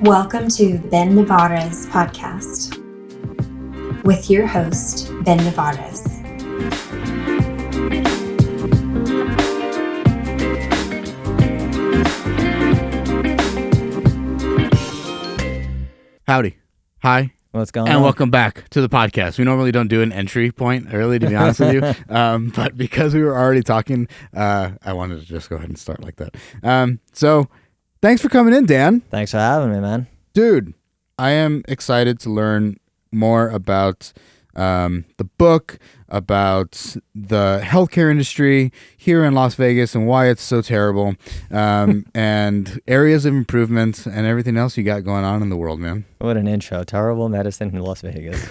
Welcome to Ben Navarez podcast with your host, Ben Navarez. Howdy. Hi. What's going on? And welcome back to the podcast. We normally don't do an entry point early, to be honest with you. But because we were already talking, I wanted to just go ahead and start like that. So thanks for coming in, Dan. Thanks for having me, man. Dude, I am excited to learn more about the book, about the healthcare industry here in Las Vegas and why it's so terrible, and areas of improvement and everything else you got going on in the world, man. What an intro. Terrible medicine in Las Vegas.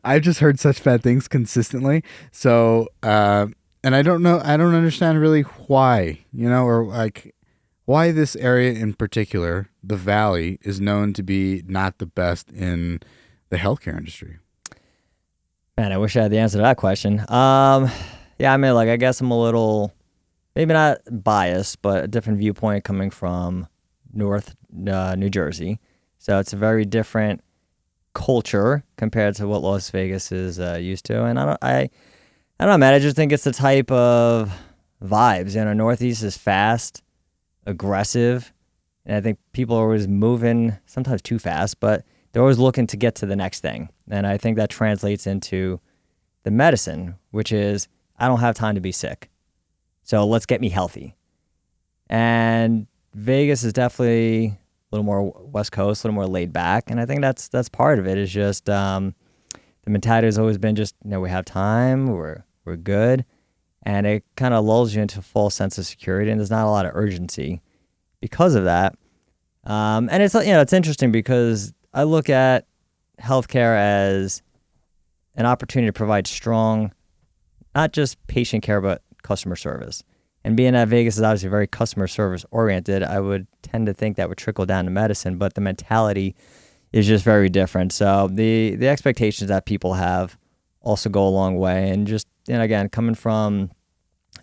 I've just heard such bad things consistently. So, and I don't understand really why, or like why this area in particular, the Valley, is known to be not the best in the healthcare industry. Man, I wish I had the answer to that question. I guess I'm a little, maybe not biased, but a different viewpoint coming from North New Jersey. So it's a very different culture compared to what Las Vegas is used to. And I don't know, man. I just think it's the type of vibes. Northeast is fast, aggressive, and I think people are always moving, sometimes too fast, but they're always looking to get to the next thing. And I think that translates into the medicine, which is, I don't have time to be sick, so let's get me healthy. And Vegas is definitely a little more West Coast, a little more laid back, and I think that's part of it. Is just the mentality has always been just, we have time, we're good, and it kind of lulls you into a false sense of security, and there's not a lot of urgency because of that. And it's interesting because I look at healthcare as an opportunity to provide strong, not just patient care, but customer service. And being that Vegas is obviously very customer service oriented, I would tend to think that would trickle down to medicine, but the mentality is just very different. So the expectations that people have also go a long way. And just, again, coming from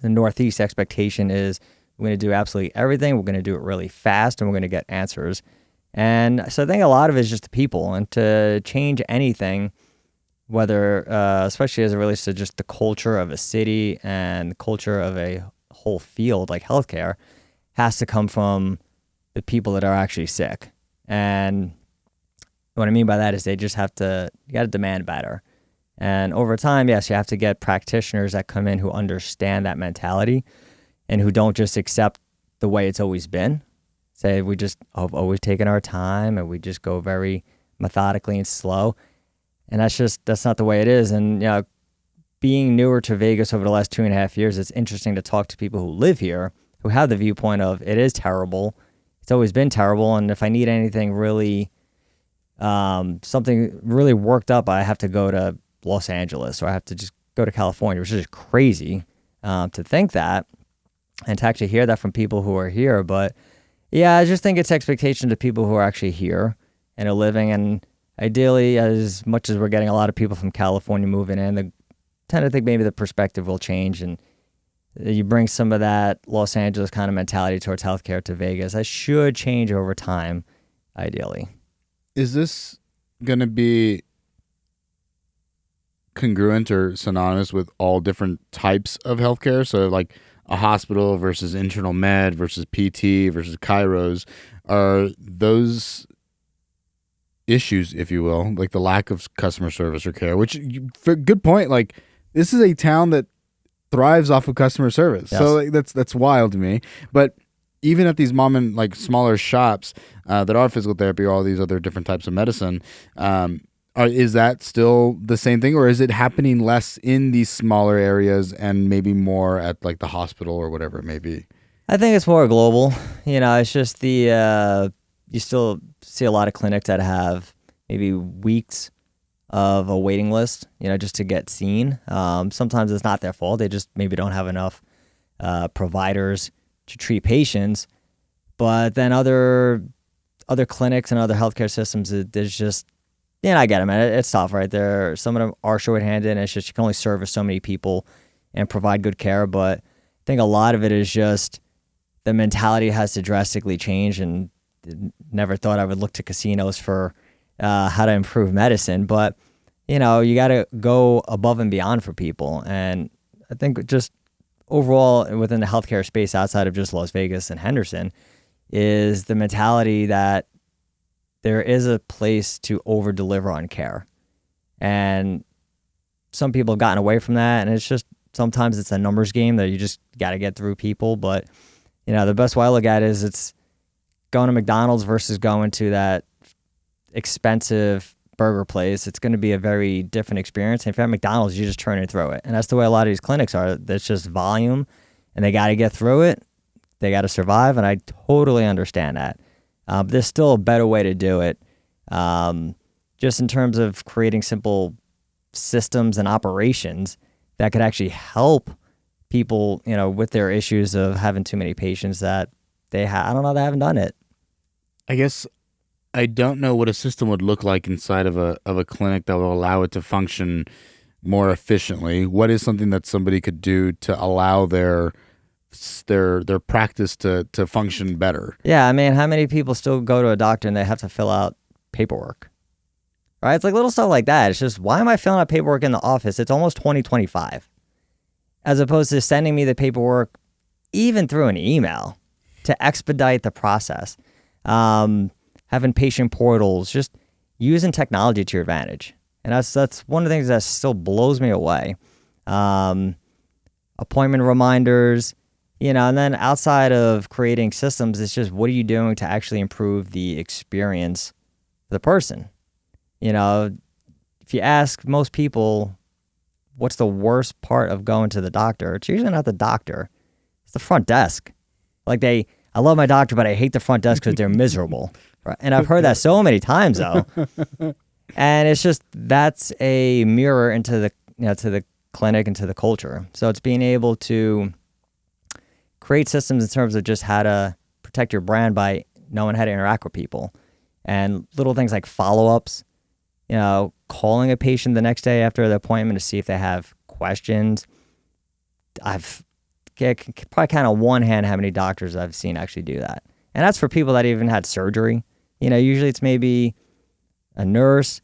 the Northeast, expectation is we're going to do absolutely everything. We're going to do it really fast, and we're going to get answers. And so I think a lot of it is just the people, and to change anything, whether, especially as it relates to just the culture of a city and the culture of a whole field like healthcare, has to come from the people that are actually sick. And what I mean by that is you got to demand better. And over time, yes, you have to get practitioners that come in who understand that mentality and who don't just accept the way it's always been. Say we just have always taken our time and we just go very methodically and slow. And that's not the way it is. And, being newer to Vegas over the last 2.5 years, it's interesting to talk to people who live here, who have the viewpoint of it is terrible. It's always been terrible. And if I need anything really, something really worked up, I have to go to Los Angeles, or I have to just go to California, which is just crazy to think that and to actually hear that from people who are here. But yeah, I just think it's expectation to people who are actually here and are living. And ideally, as much as we're getting a lot of people from California moving in, I tend to think maybe the perspective will change, and you bring some of that Los Angeles kind of mentality towards healthcare to Vegas. That should change over time, ideally. Is this going to be congruent or synonymous with all different types of healthcare? So like a hospital versus internal med versus PT versus chiros, are those issues, if you will, like the lack of customer service or care, which, for good point, like this is a town that thrives off of customer service. Yes. So like, that's wild to me. But even at these smaller shops that are physical therapy or all these other different types of medicine, is that still the same thing, or is it happening less in these smaller areas and maybe more at like the hospital or whatever it may be? I think it's more global. It's just you still see a lot of clinics that have maybe weeks of a waiting list, just to get seen. Sometimes it's not their fault. They just maybe don't have enough providers to treat patients. But then other clinics and other healthcare systems, there's just, I get it, man. It's tough, right? Some of them are short-handed, and it's just you can only service so many people and provide good care. But I think a lot of it is just the mentality has to drastically change, and never thought I would look to casinos for how to improve medicine, but you know, you got to go above and beyond for people. And I think just overall within the healthcare space outside of just Las Vegas and Henderson is the mentality that there is a place to over deliver on care. And some people have gotten away from that, and it's just sometimes it's a numbers game that you just got to get through people. But you know, the best way I look at it is it's going to McDonald's versus going to that expensive burger place. It's going to be a very different experience. And if you're at McDonald's, you just turn it through it. And that's the way a lot of these clinics are. It's just volume, and they got to get through it. They got to survive, and I totally understand that. There's still a better way to do it, just in terms of creating simple systems and operations that could actually help people, you know, with their issues of having too many patients that I don't know, they haven't done it. I guess I don't know what a system would look like inside of a clinic that will allow it to function more efficiently. What is something that somebody could do to allow their practice to function better? Yeah, I mean, how many people still go to a doctor and they have to fill out paperwork? Right? It's like little stuff like that. It's just, why am I filling out paperwork in the office? It's almost 2025. As opposed to sending me the paperwork even through an email to expedite the process. Having patient portals, just using technology to your advantage. And that's one of the things that still blows me away. Appointment reminders, you know, and then outside of creating systems, it's just what are you doing to actually improve the experience for the person? You know, if you ask most people, what's the worst part of going to the doctor? It's usually not the doctor. It's the front desk. Like I love my doctor, but I hate the front desk because they're miserable. Right? And I've heard that so many times though. And it's just, that's a mirror into the, you know, to the clinic and to the culture. So it's being able to create systems in terms of just how to protect your brand by knowing how to interact with people. And little things like follow-ups, you know, calling a patient the next day after the appointment to see if they have questions. I've probably count on one hand how many doctors I've seen actually do that. And that's for people that even had surgery. You know, usually it's maybe a nurse,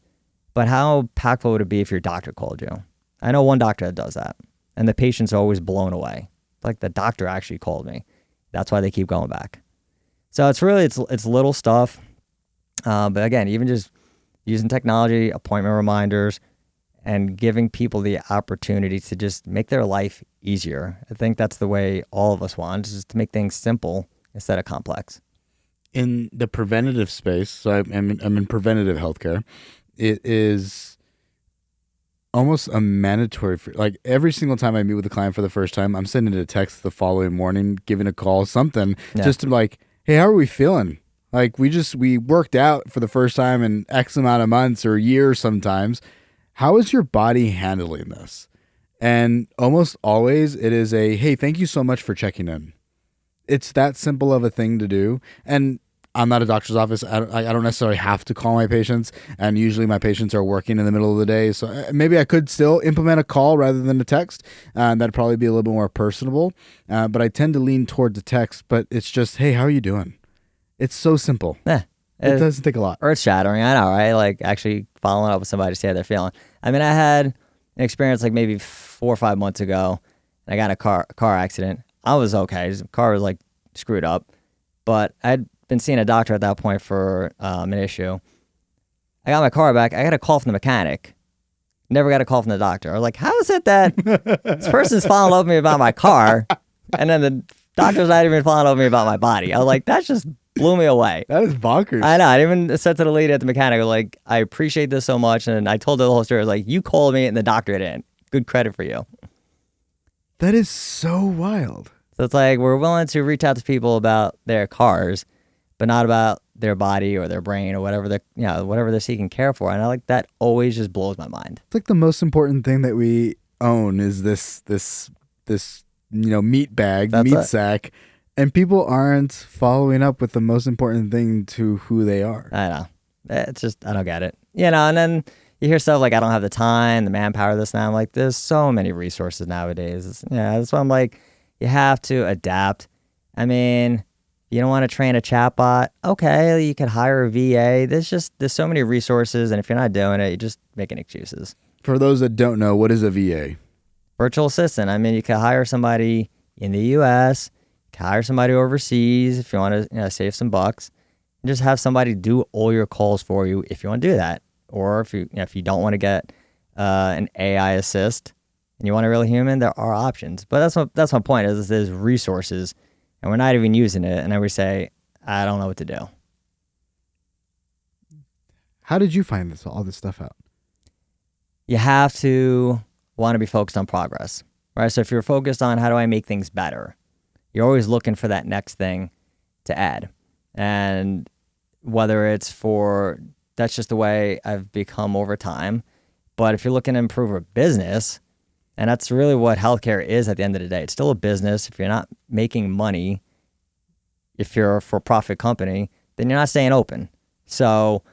but how impactful would it be if your doctor called you? I know one doctor that does that, and the patient's always blown away. Like, the doctor actually called me. That's why they keep going back. So it's really, it's little stuff. But again, even just using technology, appointment reminders, and giving people the opportunity to just make their life easier. I think that's the way all of us want, is just to make things simple instead of complex. In the preventative space, so I'm in preventative healthcare, it is almost a mandatory, like every single time I meet with a client for the first time, I'm sending a text the following morning, giving a call, something, just to like, hey, how are we feeling? Like, we worked out for the first time in X amount of months or years sometimes. How is your body handling this? And almost always it is a, hey, thank you so much for checking in. It's that simple of a thing to do. And I'm not a doctor's office. I don't necessarily have to call my patients. And usually my patients are working in the middle of the day. So maybe I could still implement a call rather than a text. That'd probably be a little bit more personable. But I tend to lean toward the text. But it's just, hey, how are you doing? It's so simple. Yeah. It doesn't take a lot. Earth shattering, I know, right? Like actually following up with somebody to see how they're feeling. I mean, I had an experience like maybe 4 or 5 months ago. And I got in a car accident. I was okay. The car was like screwed up. But I'd been seeing a doctor at that point for an issue. I got my car back. I got a call from the mechanic. Never got a call from the doctor. I was like, how is it that this person's following up with me about my car, and then the doctor's not even following up with me about my body? I was like, that just blew me away. That is bonkers. I know. I even said to the lady at the mechanic, I was like, I appreciate this so much. And I told her the whole story. I was like, you called me and the doctor didn't. Good credit for you. That is so wild. So it's like, we're willing to reach out to people about their cars, but not about their body or their brain or whatever they're seeking care for. And I like that always just blows my mind. It's like the most important thing that we own is this meat bag, sack, and people aren't following up with the most important thing to who they are. I know. It's just, I don't get it. And then you hear stuff like, I don't have the time, the manpower, this and that. I'm like, there's so many resources nowadays. That's why I'm like, you have to adapt. I mean, You don't want to train a chatbot. Okay, you could hire a VA. There's so many resources, and if you're not doing it, you're just making excuses. For those that don't know, what is a VA? Virtual assistant. I mean, you can hire somebody in the U.S., you can hire somebody overseas if you want to save some bucks, and just have somebody do all your calls for you if you want to do that. Or if you don't want to get an AI assist and you want a real human, there are options. But that's my point is there's resources, and we're not even using it, and then we say, I don't know what to do. How did you find all this stuff out? You have to want to be focused on progress, right? So if you're focused on how do I make things better, you're always looking for that next thing to add. And whether it's that's just the way I've become over time. But if you're looking to improve a business, and that's really what healthcare is at the end of the day, it's still a business. If you're not making money, if you're a for-profit company, then you're not staying open. So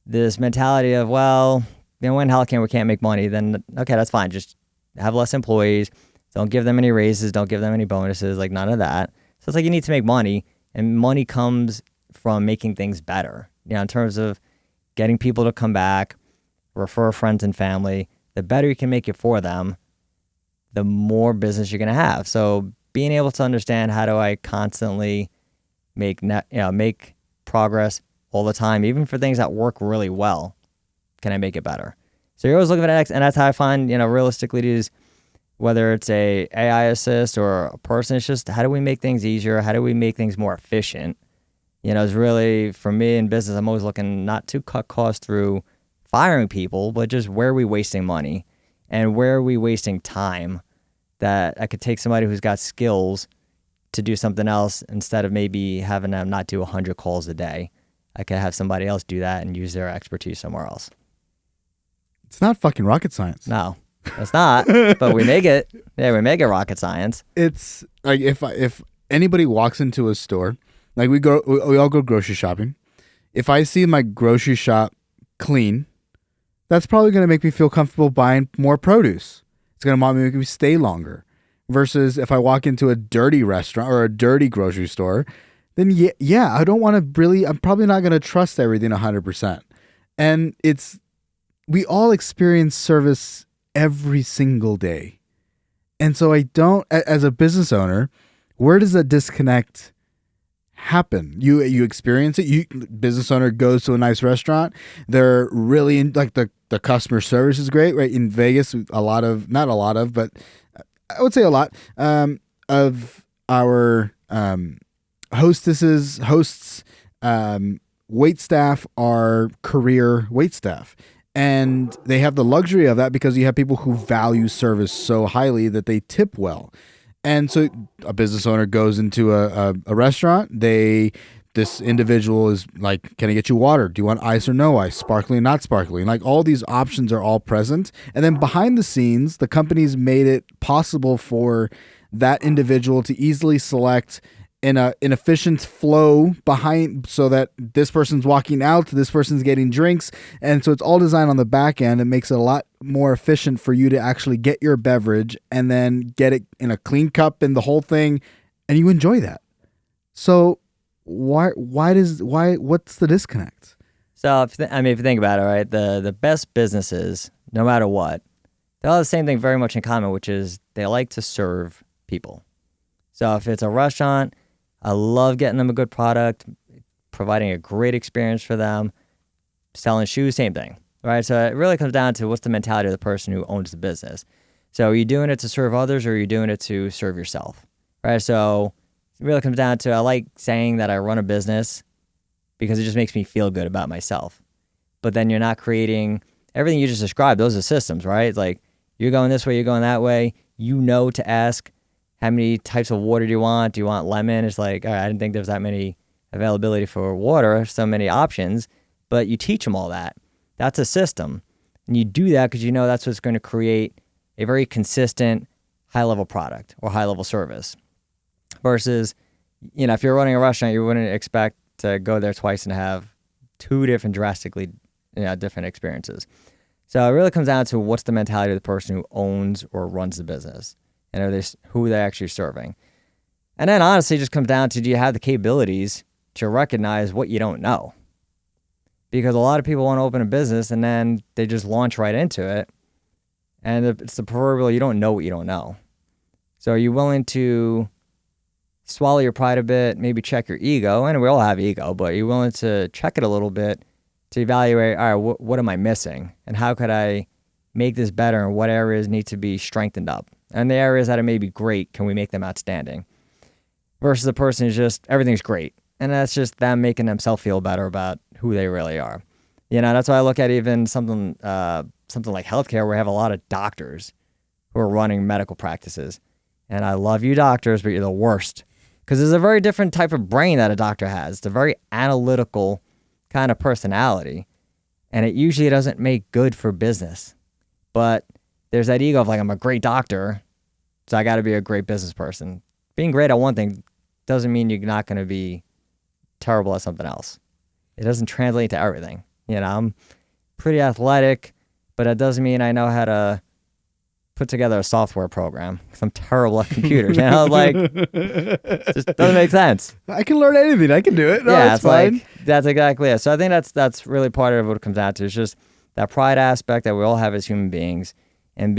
this mentality of, well, we're in healthcare, we can't make money, then okay, that's fine. Just have less employees. Don't give them any raises. Don't give them any bonuses, like none of that. So it's like you need to make money, and money comes from making things better. In terms of getting people to come back, refer friends and family. The better you can make it for them, the more business you're going to have. So being able to understand how do I constantly make progress all the time, even for things that work really well, can I make it better? So you're always looking for the next, and that's how I find, realistically, these, whether it's a AI assist or a person, it's just how do we make things easier? How do we make things more efficient? It's really, for me in business, I'm always looking not to cut costs through firing people, but just where are we wasting money and where are we wasting time that I could take somebody who's got skills to do something else instead of maybe having them not do 100 calls a day. I could have somebody else do that and use their expertise somewhere else. It's not fucking rocket science. No, it's not. But we make it. Yeah, we make it rocket science. It's like if anybody walks into a store, like we all go grocery shopping. If I see my grocery shop clean, that's probably going to make me feel comfortable buying more produce. It's going to make me stay longer. Versus if I walk into a dirty restaurant or a dirty grocery store, then yeah, I don't want to really, I'm probably not going to trust everything 100%. And we all experience service every single day. And so I don't, as a business owner, where does that disconnect happen? You experience it. Business owner goes to a nice restaurant. They're really like the customer service is great, right? In Vegas, not a lot of, but I would say a lot of our hosts, wait staff are career wait staff. And they have the luxury of that because you have people who value service so highly that they tip well. And so a business owner goes into a restaurant. This individual is like, can I get you water? Do you want ice or no ice? Sparkling, not sparkling? Like all these options are all present. And then behind the scenes, the company's made it possible for that individual to easily select in an efficient flow behind, so that this person's walking out, this person's getting drinks. And so it's all designed on the back end. It makes it a lot more efficient for you to actually get your beverage and then get it in a clean cup and the whole thing. And you enjoy that. So what's the disconnect? So if you think about it, right, the best businesses, no matter what, they all have the same thing very much in common, which is they like to serve people. So if it's a restaurant, I love getting them a good product, providing a great experience for them. Selling shoes, same thing, right? So it really comes down to what's the mentality of the person who owns the business. So are you doing it to serve others, or are you doing it to serve yourself, right? So it really comes down to, I like saying that I run a business because it just makes me feel good about myself. But then you're not creating everything you just described. Those are systems, right? It's like you're going this way, you're going that way. To ask, how many types of water do you want? Do you want lemon? It's like, all right, I didn't think there was that many availability for water, so many options, but you teach them all that. That's a system. And you do that because that's what's going to create a very consistent high-level product or high-level service. Versus, if you're running a restaurant, you wouldn't expect to go there twice and have two different drastically different experiences. So it really comes down to what's the mentality of the person who owns or runs the business. And who they're actually serving. And then honestly, it just comes down to, do you have the capabilities to recognize what you don't know? Because a lot of people want to open a business and then they just launch right into it. And it's the proverbial, you don't know what you don't know. So are you willing to swallow your pride a bit, maybe check your ego? And we all have ego, but you're willing to check it a little bit to evaluate, all right, what am I missing? And how could I make this better? And what areas need to be strengthened up? And the areas that are maybe great, can we make them outstanding? Versus the person who's just, everything's great. And that's just them making themselves feel better about who they really are. That's why I look at even something like healthcare, where we have a lot of doctors who are running medical practices. And I love you doctors, but you're the worst. Because there's a very different type of brain that a doctor has. It's a very analytical kind of personality. And it usually doesn't make good for business. But there's that ego of like, I'm a great doctor, so I got to be a great business person. Being great at one thing doesn't mean you're not going to be terrible at something else. It doesn't translate to everything. I'm pretty athletic, but it doesn't mean I know how to put together a software program, because I'm terrible at computers. It just doesn't make sense. I can learn anything. I can do it. No, Yeah, it's fine. like, that's exactly it. So I think that's really part of what it comes down to. It's just that pride aspect that we all have as human beings, and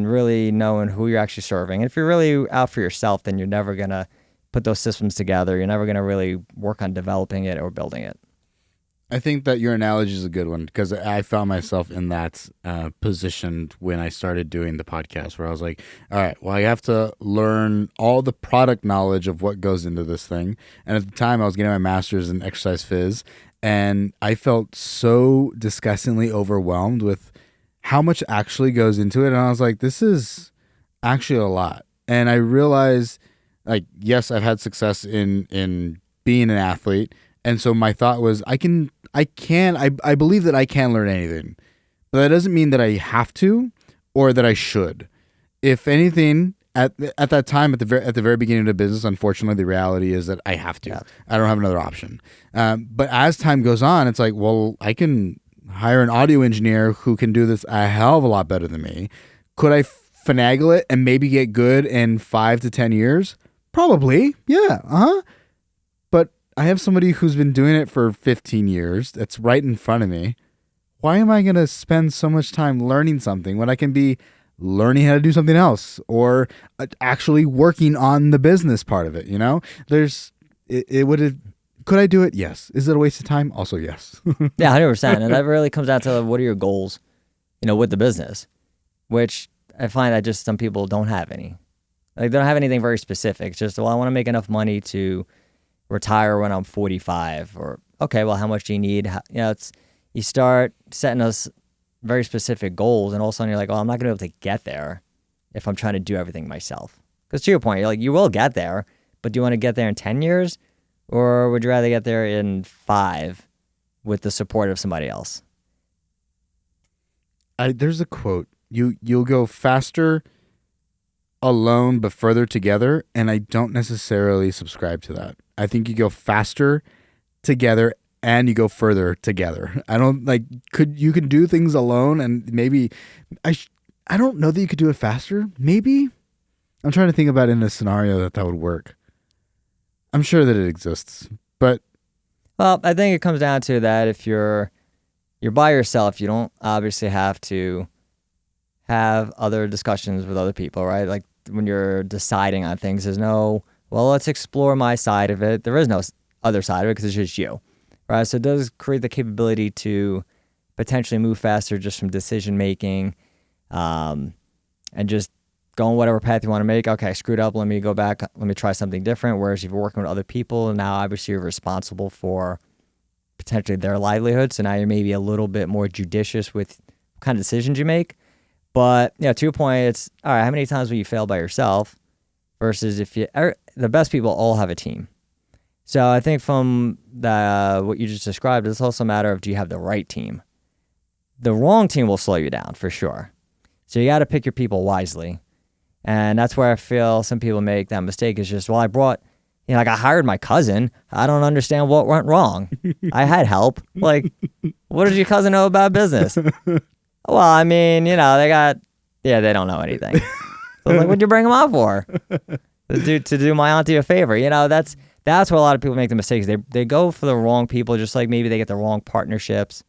really knowing who you're actually serving. And if you're really out for yourself, then you're never going to put those systems together. You're never going to really work on developing it or building it. I think that your analogy is a good one, because I found myself in that position when I started doing the podcast, where I was like, all right, well, I have to learn all the product knowledge of what goes into this thing. And at the time, I was getting my master's in exercise phys, and I felt so disgustingly overwhelmed with how much actually goes into it. And I was like, this is actually a lot. And I realized, like, yes, I've had success in being an athlete. And so my thought was, I believe that I can learn anything, but that doesn't mean that I have to or that I should. If anything, at that time, at the very beginning of the business, unfortunately, the reality is that I have to. Yeah. I don't have another option. But as time goes on, it's like, well, I can hire an audio engineer who can do this a hell of a lot better than me. Could I finagle it and maybe get good in 5 to 10 years? Probably. Yeah. But I have somebody who's been doing it for 15 years that's right in front of me. Why am I going to spend so much time learning something when I can be learning how to do something else, or actually working on the business part of it? Could I do it? Yes. Is it a waste of time? Also, yes. Yeah, 100%. And that really comes down to, what are your goals, with the business, which I find that just some people don't have any. Like, they don't have anything very specific. It's just, well, I want to make enough money to retire when I'm 45, or, okay, well, how much do you need? You start setting us very specific goals, and all of a sudden you're like, oh, I'm not going to be able to get there if I'm trying to do everything myself. Because to your point, you're like, you will get there, but do you want to get there in 10 years? Or would you rather get there in 5 with the support of somebody else? There's a quote. You'll go faster alone but further together, and I don't necessarily subscribe to that. I think you go faster together and you go further together. I don't like you can do things alone, and maybe I don't know that you could do it faster. Maybe. I'm trying to think about in a scenario that would work. I'm sure that it exists, but well, I think it comes down to that if you're by yourself, you don't obviously have to have other discussions with other people, right? Like when you're deciding on things, there's no, well, let's explore my side of it. There is no other side of it because it's just you, right? So it does create the capability to potentially move faster just from decision making, and just going whatever path you want to make. Okay, I screwed up. Let me go back. Let me try something different. Whereas if you're working with other people, now obviously you're responsible for potentially their livelihood. So now you're maybe a little bit more judicious with what kind of decisions you make. But to your point, it's all right. How many times will you fail by yourself? Versus if the best people all have a team. So I think from what you just described, it's also a matter of, do you have the right team? The wrong team will slow you down for sure. So you got to pick your people wisely. And that's where I feel some people make that mistake, is just, well, I hired my cousin. I don't understand what went wrong. I had help. Like, what does your cousin know about business? Well, I mean, they don't know anything. So like, what'd you bring them on for? to do my auntie a favor. You know, that's where a lot of people make the mistakes. They go for the wrong people, just like maybe they get the wrong partnerships.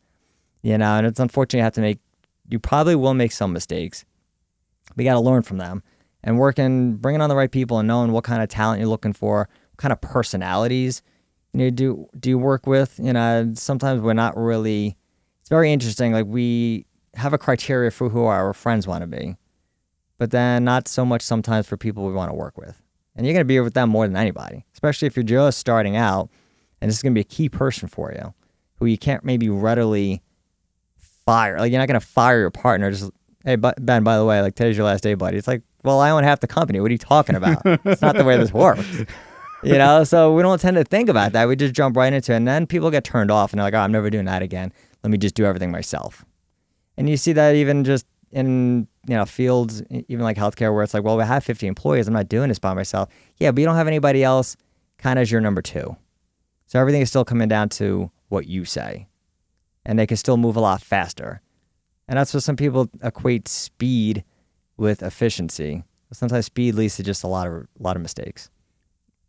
You know, and it's unfortunate you probably will make some mistakes. But you got to learn from them and bringing on the right people and knowing what kind of talent you're looking for, what kind of personalities do you work with. You know, sometimes we're not really. It's very interesting. Like we have a criteria for who our friends want to be, but then not so much sometimes for people we want to work with. And you're going to be with them more than anybody, especially if you're just starting out and this is going to be a key person for you who you can't maybe readily fire. Like you're not going to fire your partner. Just, hey, Ben, by the way, like today's your last day, buddy. It's like, well, I own half the company. What are you talking about? It's not the way this works. You know, so we don't tend to think about that. We just jump right into it. And then people get turned off and they're like, oh, I'm never doing that again. Let me just do everything myself. And you see that even just in, you know, fields, even like healthcare, where it's like, well, we have 50 employees. I'm not doing this by myself. Yeah, but you don't have anybody else kind of as your number two. So everything is still coming down to what you say. And they can still move a lot faster. And that's what some people equate speed with efficiency. Sometimes speed leads to just a lot of mistakes.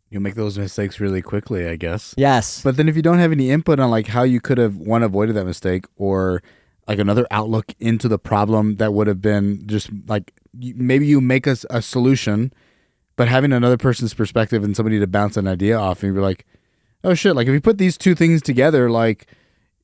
You make those mistakes really quickly, I guess. Yes. But then if you don't have any input on like how you could have avoided that mistake, or like another outlook into the problem that would have been just like maybe you make a solution, but having another person's perspective and somebody to bounce an idea off, and you'd be like, oh shit, like if we put these two things together, like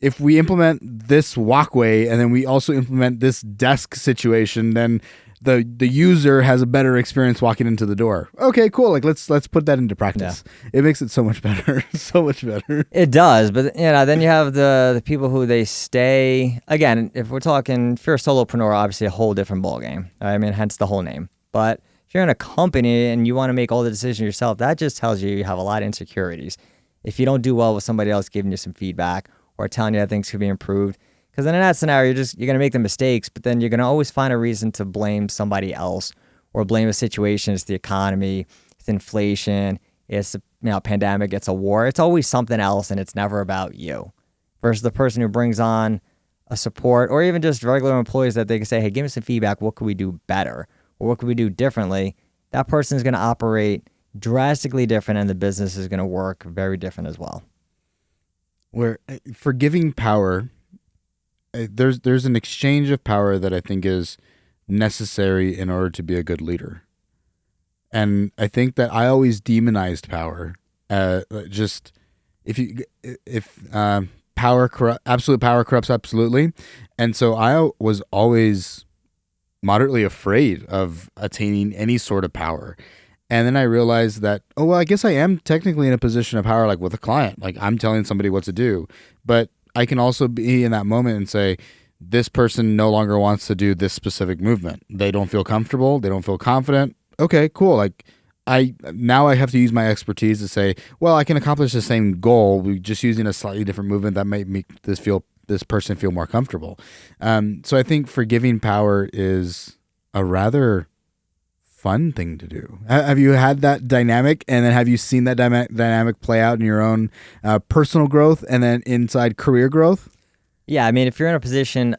if we implement this walkway and then we also implement this desk situation, then the user has a better experience walking into the door. Okay, cool. Like let's put that into practice. Yeah. It makes it so much better. So much better. It does, but you know, then you have the people who they stay. Again, if we're talking, if you're a solopreneur, obviously a whole different ballgame. I mean, hence the whole name. But if you're in a company and you want to make all the decisions yourself, that just tells you have a lot of insecurities. If you don't do well with somebody else giving you some feedback or telling you that things could be improved. Because then in that scenario, you're going to make the mistakes, but then you're going to always find a reason to blame somebody else or blame a situation. It's the economy, it's inflation, it's a pandemic, it's a war. It's always something else, and it's never about you. Versus the person who brings on a support or even just regular employees that they can say, hey, give me some feedback. What could we do better? Or what could we do differently? That person is going to operate drastically different, and the business is going to work very different as well. Where for giving power, there's an exchange of power that I think is necessary in order to be a good leader. And I think that I always demonized power. Just if absolute power corrupts absolutely. And so I was always moderately afraid of attaining any sort of power. And then I realized that, oh, well, I guess I am technically in a position of power, like with a client. Like I'm telling somebody what to do. But I can also be in that moment and say, this person no longer wants to do this specific movement. They don't feel comfortable. They don't feel confident. Okay, cool. Like I have to use my expertise to say, well, I can accomplish the same goal. We're just using a slightly different movement that might make this person feel more comfortable. So I think forgiving power is a rather fun thing to do. Have you had that dynamic, and then have you seen that dynamic play out in your own personal growth and then inside career growth? Yeah, I mean, if you're in a position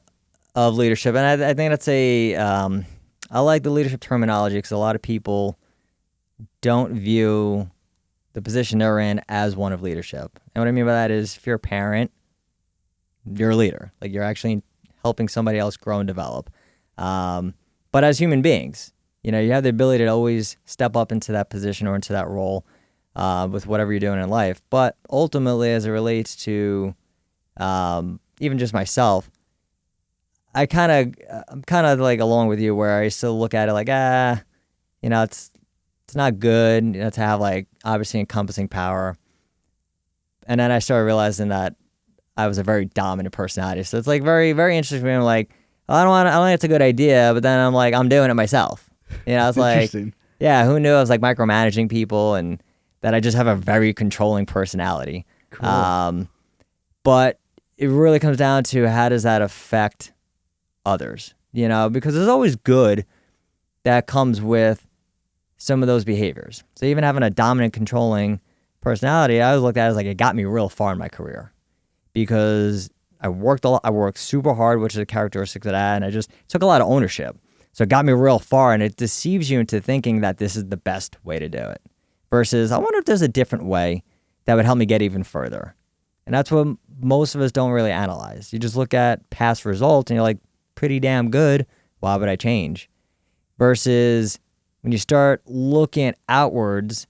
of leadership, and I think that's I like the leadership terminology because a lot of people don't view the position they're in as one of leadership. And what I mean by that is if you're a parent, you're a leader. Like you're actually helping somebody else grow and develop. But as human beings, you know, you have the ability to always step up into that position or into that role with whatever you're doing in life. But ultimately, as it relates to even just myself, I'm kind of like along with you where I still look at it like, you know, it's not good, you know, to have like obviously encompassing power. And then I started realizing that I was a very dominant personality. So it's like very, very interesting for me. I'm like, I don't think it's a good idea, but then I'm like, I'm doing it myself. You know, it's like, yeah, who knew I was like micromanaging people and that I just have a very controlling personality. Cool. But it really comes down to how does that affect others, you know, because there's always good that comes with some of those behaviors. So even having a dominant, controlling personality, I always looked at it as like it got me real far in my career because I worked a lot. I worked super hard, which is a characteristic that I had, and I just took a lot of ownership. So it got me real far, and it deceives you into thinking that this is the best way to do it versus I wonder if there's a different way that would help me get even further. And that's what most of us don't really analyze. You just look at past results and you're like, pretty damn good. Why would I change? Versus when you start looking outwards,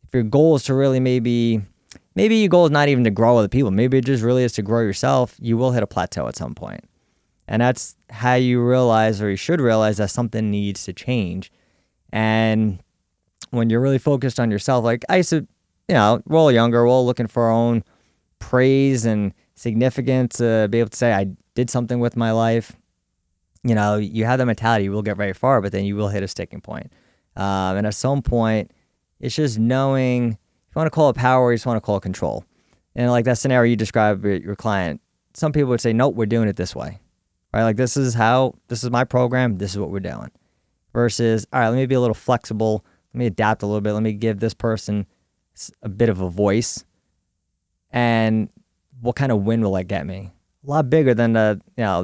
if your goal is to really maybe your goal is not even to grow other people. Maybe it just really is to grow yourself. You will hit a plateau at some point. And that's how you realize, or you should realize, that something needs to change. And when you're really focused on yourself, like I used to, we're all younger, we're all looking for our own praise and significance to be able to say, I did something with my life. You have that mentality, you will get very far, but then you will hit a sticking point. And at some point, it's just knowing, if you want to call it power, or you just want to call it control. And like that scenario you described with your client, some people would say, nope, we're doing it this way. Right? Like this is my program, this is what we're doing. Versus, all right, let me be a little flexible, let me adapt a little bit, let me give this person a bit of a voice. And what kind of win will that get me? A lot bigger than the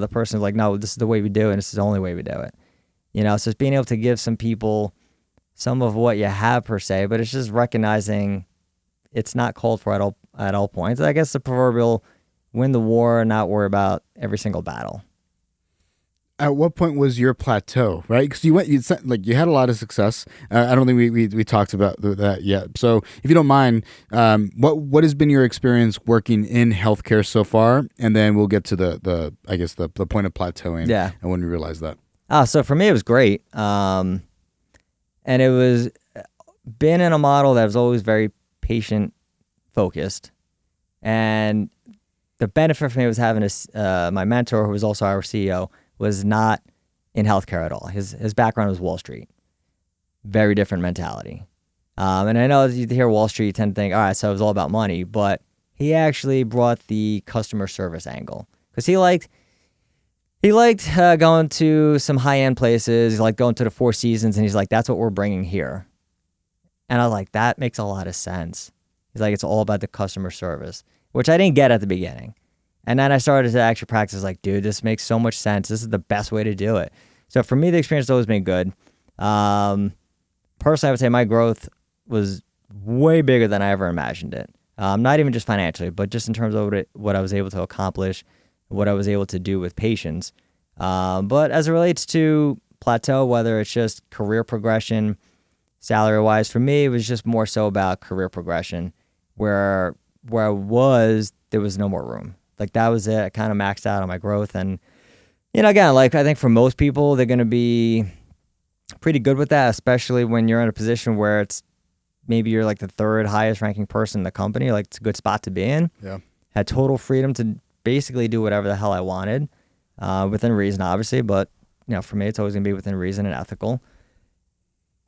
person's like, no, this is the way we do it, and this is the only way we do it. So it's being able to give some people some of what you have per se, but it's just recognizing it's not called for at all points. I guess the proverbial win the war and not worry about every single battle. At what point was your plateau, right? Because you had a lot of success. I don't think we talked about that yet. So if you don't mind, what has been your experience working in healthcare so far? And then we'll get to the point of plateauing. Yeah. And when you realize that. So for me, it was great. And it was been in a model that was always very patient focused. And the benefit for me was having my mentor, who was also our CEO, was not in healthcare at all. His background was Wall Street. Very different mentality. And I know as you hear Wall Street, you tend to think, all right, so it was all about money. But he actually brought the customer service angle. Because he liked going to some high-end places. He liked going to the Four Seasons. And he's like, that's what we're bringing here. And I was like, that makes a lot of sense. He's like, it's all about the customer service, which I didn't get at the beginning. And then I started to actually practice like, dude, this makes so much sense. This is the best way to do it. So for me, the experience has always been good. Personally, I would say my growth was way bigger than I ever imagined it. Not even just financially, but just in terms of what I was able to accomplish, what I was able to do with patients. But as it relates to plateau, whether it's just career progression, salary-wise, for me, it was just more so about career progression, where I was, there was no more room. Like that was it. I kind of maxed out on my growth. And, again, like I think for most people, they're going to be pretty good with that, especially when you're in a position where it's maybe you're like the third highest ranking person in the company. Like it's a good spot to be in. Yeah. Had total freedom to basically do whatever the hell I wanted, within reason, obviously. But, for me, it's always going to be within reason and ethical.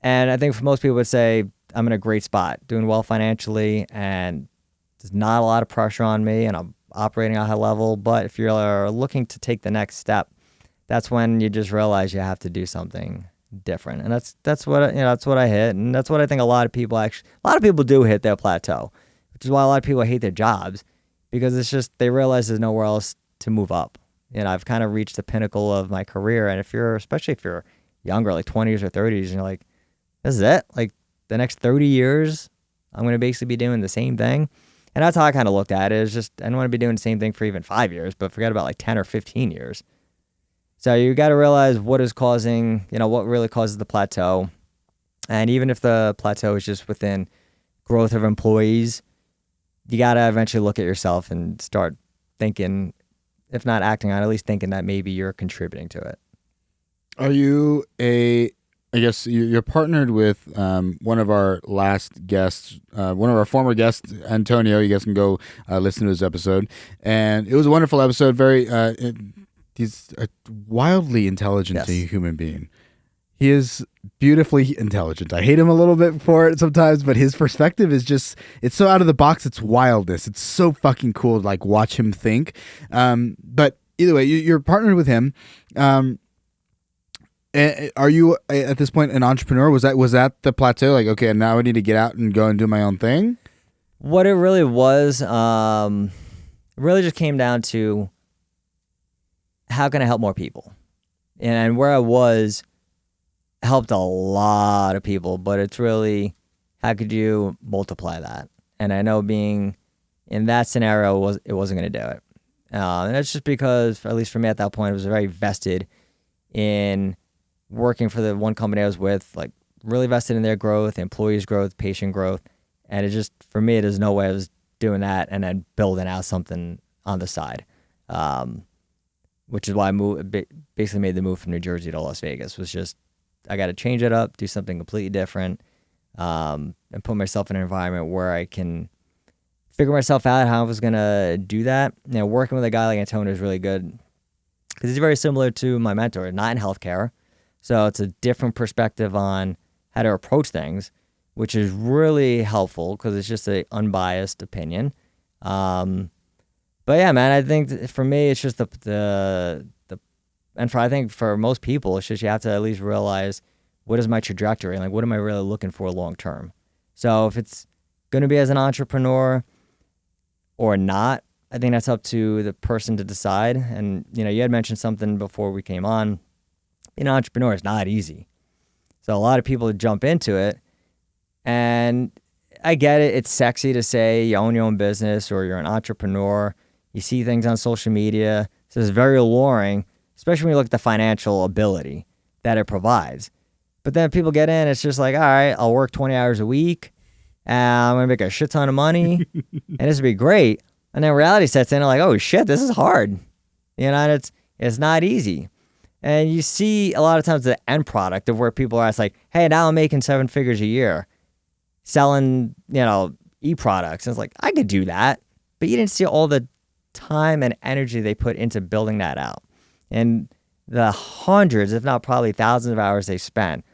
And I think for most people would say I'm in a great spot, doing well financially, and there's not a lot of pressure on me, and I'm operating at a high level. But if you're looking to take the next step, that's when you just realize you have to do something different. And that's what I hit, and that's what I think a lot of people do hit their plateau, which is why a lot of people hate their jobs, because it's just they realize there's nowhere else to move up. I've kind of reached the pinnacle of my career, and especially if you're younger, like 20s or 30s, and you're like, this is it. Like the next 30 years, I'm going to basically be doing the same thing. And that's how I kind of looked at it. It's just, I don't want to be doing the same thing for even 5 years, but forget about like 10 or 15 years. So you got to realize what is causing, what really causes the plateau. And even if the plateau is just within growth of employees, you got to eventually look at yourself and start thinking, if not acting on, at least thinking that maybe you're contributing to it. Are you I guess you're partnered with one of our last guests, one of our former guests, Antonio. You guys can go listen to his episode. And it was a wonderful episode. He's a wildly intelligent human being. He is beautifully intelligent. I hate him a little bit for it sometimes, but his perspective is just, it's so out of the box. It's wildness. It's so fucking cool to like watch him think. But either way, you're partnered with him. Are you at this point an entrepreneur? Was that the plateau? Like, okay, now I need to get out and go and do my own thing? What it really was, it really just came down to how can I help more people? And where I was helped a lot of people, but it's really, how could you multiply that? And I know being in that scenario, it wasn't going to do it. And that's just because, at least for me at that point, I was very vested in working for the one company I was with, like really vested in their growth, employees' growth, patient growth. And it just, for me, there's no way I was doing that and then building out something on the side. Which is why I basically made the move from New Jersey to Las Vegas. Was just, I got to change it up, do something completely different, and put myself in an environment where I can figure myself out how I was going to do that. Working with a guy like Antonio is really good because he's very similar to my mentor, not in healthcare. So it's a different perspective on how to approach things, which is really helpful because it's just an unbiased opinion. But yeah, man, I think for me, it's just I think for most people, it's just you have to at least realize what is my trajectory and like what am I really looking for long term. So if it's going to be as an entrepreneur or not, I think that's up to the person to decide. And you had mentioned something before we came on. Being an entrepreneur is not easy. So a lot of people jump into it, and I get it. It's sexy to say you own your own business or you're an entrepreneur. You see things on social media. So it's very alluring, especially when you look at the financial ability that it provides. But then people get in, it's just like, all right, I'll work 20 hours a week, and I'm going to make a shit ton of money, and this would be great. And then reality sets in, and like, oh shit, this is hard. And it's not easy. And you see a lot of times the end product of where people are, it's like, hey, now I'm making 7 figures a year selling, e-products. And it's like, I could do that. But you didn't see all the time and energy they put into building that out. And the hundreds, if not probably thousands of hours they spent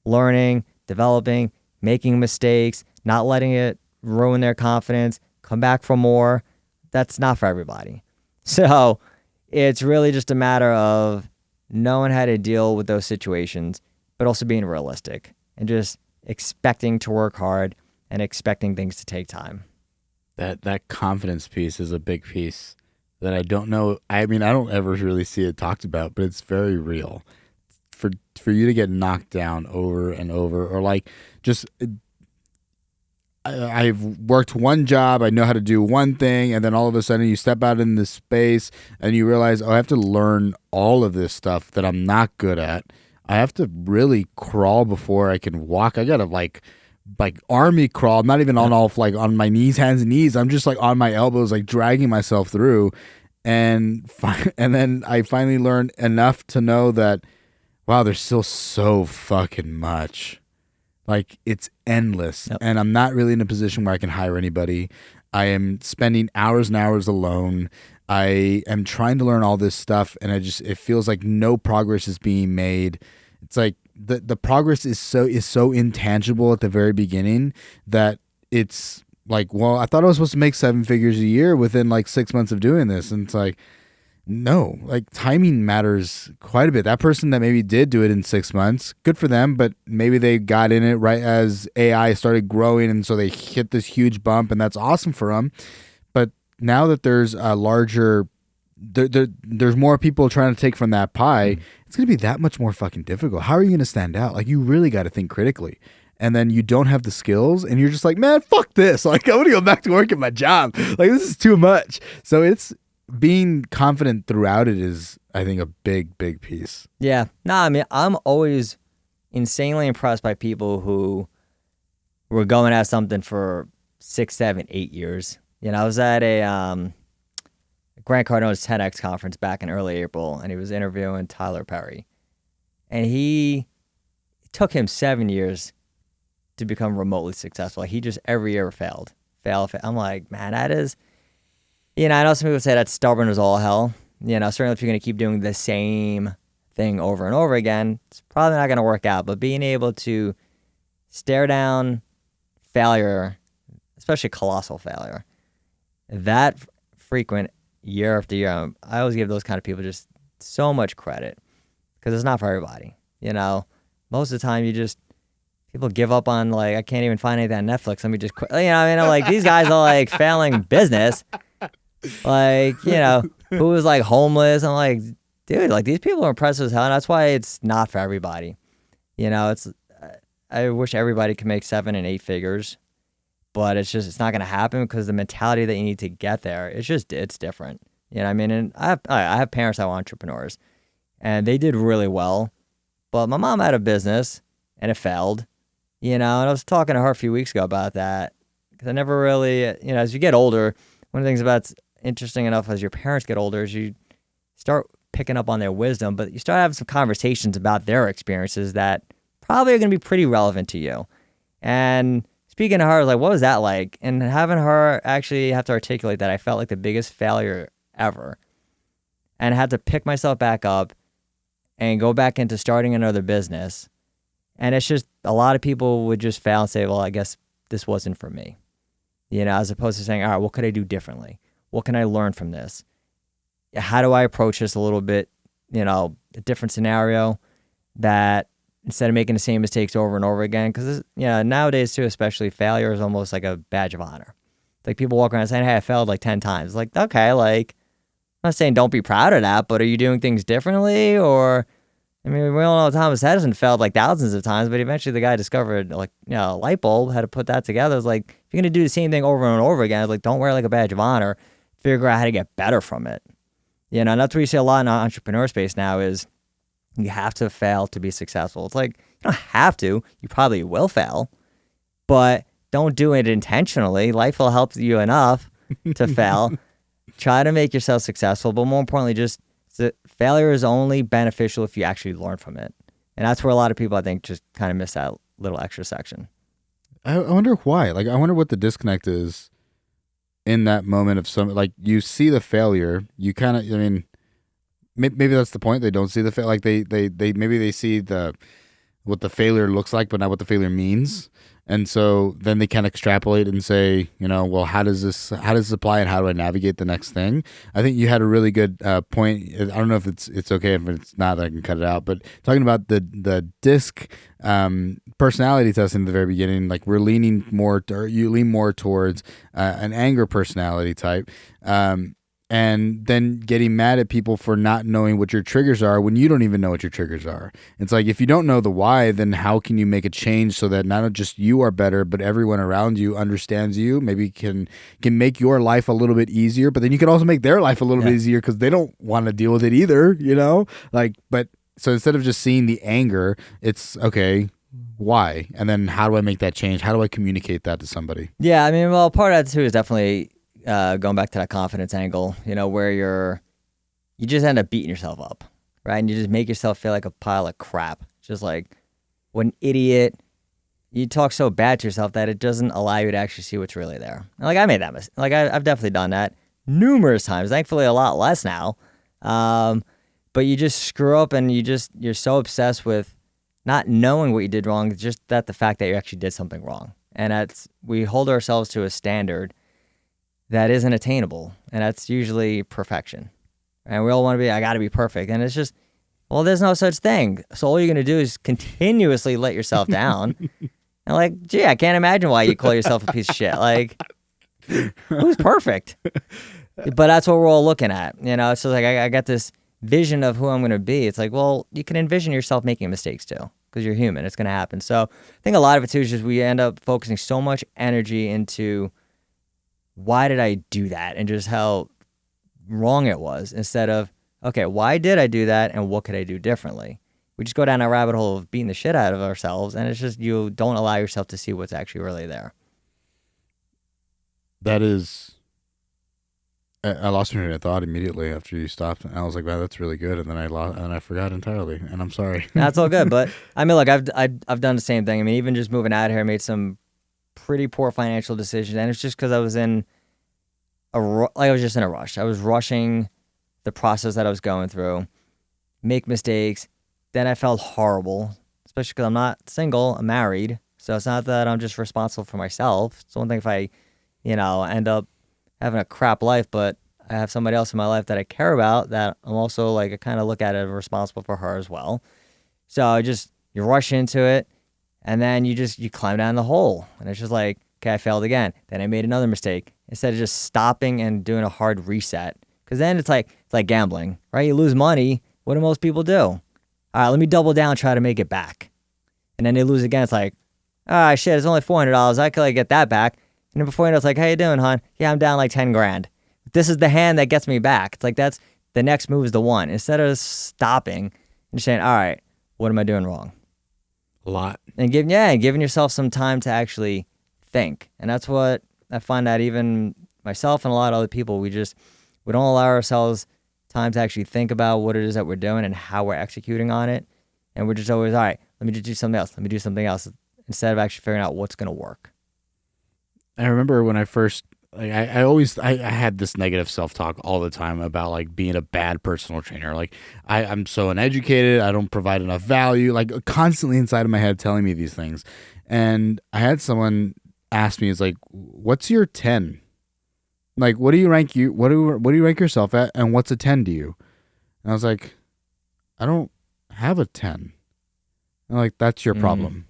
learning, developing, making mistakes, not letting it ruin their confidence, come back for more. That's not for everybody. So it's really just a matter of knowing how to deal with those situations, but also being realistic and just expecting to work hard and expecting things to take time. That confidence piece is a big piece that I don't know. I mean, I don't ever really see it talked about, but it's very real. For you to get knocked down over and over, or like just I've worked one job, I know how to do one thing, and then all of a sudden you step out in this space and you realize, oh, I have to learn all of this stuff that I'm not good at. I have to really crawl before I can walk. I gotta like army crawl. I'm not even on my knees, hands and knees. I'm just like on my elbows, like dragging myself through. And then I finally learned enough to know that, wow, there's still so fucking much. Like, it's endless. Yep. And I'm not really in a position where I can hire anybody. I am spending hours and hours alone. I am trying to learn all this stuff, and it feels like no progress is being made. It's like the progress is so intangible at the very beginning that it's like, well, I thought I was supposed to make 7 figures a year within like 6 months of doing this. And it's like, no, like timing matters quite a bit. That person that maybe did do it in 6 months, good for them, but maybe they got in it right as AI started growing, and so they hit this huge bump, and that's awesome for them. But now that there's a larger, there's more people trying to take from that pie, it's going to be that much more fucking difficult. How are you going to stand out? Like, you really got to think critically. And then you don't have the skills, and you're just like, man, fuck this. Like, I'm going to go back to work at my job. Like, this is too much. So it's being confident throughout it is, I think, a big, big piece. Yeah. No, I mean, I'm always insanely impressed by people who were going at something for 6, 7, 8 years. I was at a Grant Cardone's 10X conference back in early April, and he was interviewing Tyler Perry. And it took him 7 years to become remotely successful. He just every year failed. I'm like, man, that is, I know some people say that's stubborn as all hell. Certainly if you're going to keep doing the same thing over and over again, it's probably not going to work out. But being able to stare down failure, especially colossal failure, that frequent year after year, I always give those kind of people just so much credit because it's not for everybody. Most of the time people give up on, like, I can't even find anything on Netflix. Let me just quit. Like, these guys are like failing business. Like, who was like homeless. I'm like, dude, like, these people are impressive as hell. And that's why it's not for everybody. You know, I wish everybody could make 7 and 8 figures, but it's not going to happen because the mentality that you need to get there, it's different. You know what I mean? And I have parents that were entrepreneurs, and they did really well, but my mom had a business and it failed, you know, and I was talking to her a few weeks ago about that because I never really, you know, as you get older, one of the things that's interesting enough as your parents get older is you start picking up on their wisdom, but you start having some conversations about their experiences that probably are going to be pretty relevant to you. And speaking to her, like, what was that like? And having her actually have to articulate that I felt like the biggest failure ever and had to pick myself back up and go back into starting another business. And it's just a lot of people would just fail and say, well, I guess this wasn't for me, you know, as opposed to saying, all right, what could I do differently? What can I learn from this? How do I approach this a little bit, you know, a different scenario that instead of making the same mistakes over and over again, because, you know, nowadays too, especially failure is almost like a badge of honor. Like people walk around saying, hey, I failed like 10 times. Like, okay, like, I'm not saying don't be proud of that, but are you doing things differently? Or, I mean, we all know Thomas Edison failed like thousands of times, but eventually the guy discovered like, you know, a light bulb, had to put that together. It's like, if you're going to do the same thing over and over again, it's like, don't wear it like a badge of honor. Figure out how to get better from it. You know, and that's what you see a lot in our entrepreneur space now is you have to fail to be successful. It's like, you don't have to. You probably will fail, but don't do it intentionally. Life will help you enough to fail. Try to make yourself successful, but more importantly, just failure is only beneficial if you actually learn from it. And that's where a lot of people, I think, just kind of miss that little extra section. I wonder why. Like, I wonder what the disconnect is in that moment of some, like, you see the failure, you kind of, I mean, maybe that's the point. They don't see the failure. Like they maybe they see what the failure looks like, but not what the failure means. And so then they kind of extrapolate and say, you know, well, how does this apply and how do I navigate the next thing? I think you had a really good point. I don't know if it's okay if it's not, I can cut it out, but talking about the DISC personality test in the very beginning, like we're leaning more, or you lean more towards an anger personality type. And then getting mad at people for not knowing what your triggers are when you don't even know what your triggers are. It's like, if you don't know the why, then how can you make a change so that not just you are better, but everyone around you understands you, maybe can make your life a little bit easier, but then you can also make their life a little bit easier because they don't want to deal with it either, you know? Like, but so instead of just seeing the anger, it's okay, why? And then how do I make that change? How do I communicate that to somebody? Yeah, I mean, well, part of that too is definitely going back to that confidence angle, you know, where you just end up beating yourself up, right? And you just make yourself feel like a pile of crap. Just like, what an idiot. You talk so bad to yourself that it doesn't allow you to actually see what's really there. And like, I made that mistake. Like, I've definitely done that numerous times. Thankfully, a lot less now. But you just screw up and you're so obsessed with not knowing what you did wrong, just that the fact that you actually did something wrong. And we hold ourselves to a standard that isn't attainable, and that's usually perfection. And we all want to I got to be perfect, and it's just, well, there's no such thing. So all you're going to do is continuously let yourself down. And like, gee, I can't imagine why you call yourself a piece of shit. Like, who's perfect? But that's what we're all looking at. You know, it's just like, I got this vision of who I'm going to be. It's like, well, you can envision yourself making mistakes too, because you're human. It's going to happen. So I think a lot of it too is just we end up focusing so much energy into why did I do that and just how wrong it was, instead of, okay, why did I do that and what could I do differently? We just go down a rabbit hole of beating the shit out of ourselves, and it's just, you don't allow yourself to see what's actually really there. That is, I lost my train of thought immediately after you stopped, and I was like, "Wow, that's really good." And then I forgot entirely, and I'm sorry. That's all good, but I mean, look, I've done the same thing. I mean, even just moving out here, I made some pretty poor financial decisions, and it's just because I was I was just in a rush. I was rushing the process that I was going through, make mistakes. Then I felt horrible, especially because I'm not single, I'm married. So it's not that I'm just responsible for myself. It's one thing if I, end up having a crap life, but I have somebody else in my life that I care about that I'm also like, I kind of look at it as responsible for her as well. So you rush into it, and then you climb down the hole, and it's just like, okay, I failed again. Then I made another mistake. Instead of just stopping and doing a hard reset, because then it's like gambling, right? You lose money. What do most people do? All right, let me double down, try to make it back. And then they lose again. It's like, ah, shit, it's only $400. I could like get that back. And then before you know, it's like, how you doing, hon? Yeah, I'm down like 10 grand. This is the hand that gets me back. It's like, that's the next move is the one. Instead of stopping and saying, all right, what am I doing wrong? A lot. And giving yourself some time to actually think. And that's what I find that even myself and a lot of other people, we don't allow ourselves time to actually think about what it is that we're doing and how we're executing on it. And we're just always, all right, let me just do something else. Let me do something else instead of actually figuring out what's going to work. I remember when I first, like, I had this negative self-talk all the time about like being a bad personal trainer. Like I'm so uneducated. I don't provide enough value, like constantly inside of my head telling me these things. And I had someone ask me, it's like, what's your 10? Like, what do you rank yourself at? And what's a 10 to you? And I was like, I don't have a 10. I'm like, that's your problem.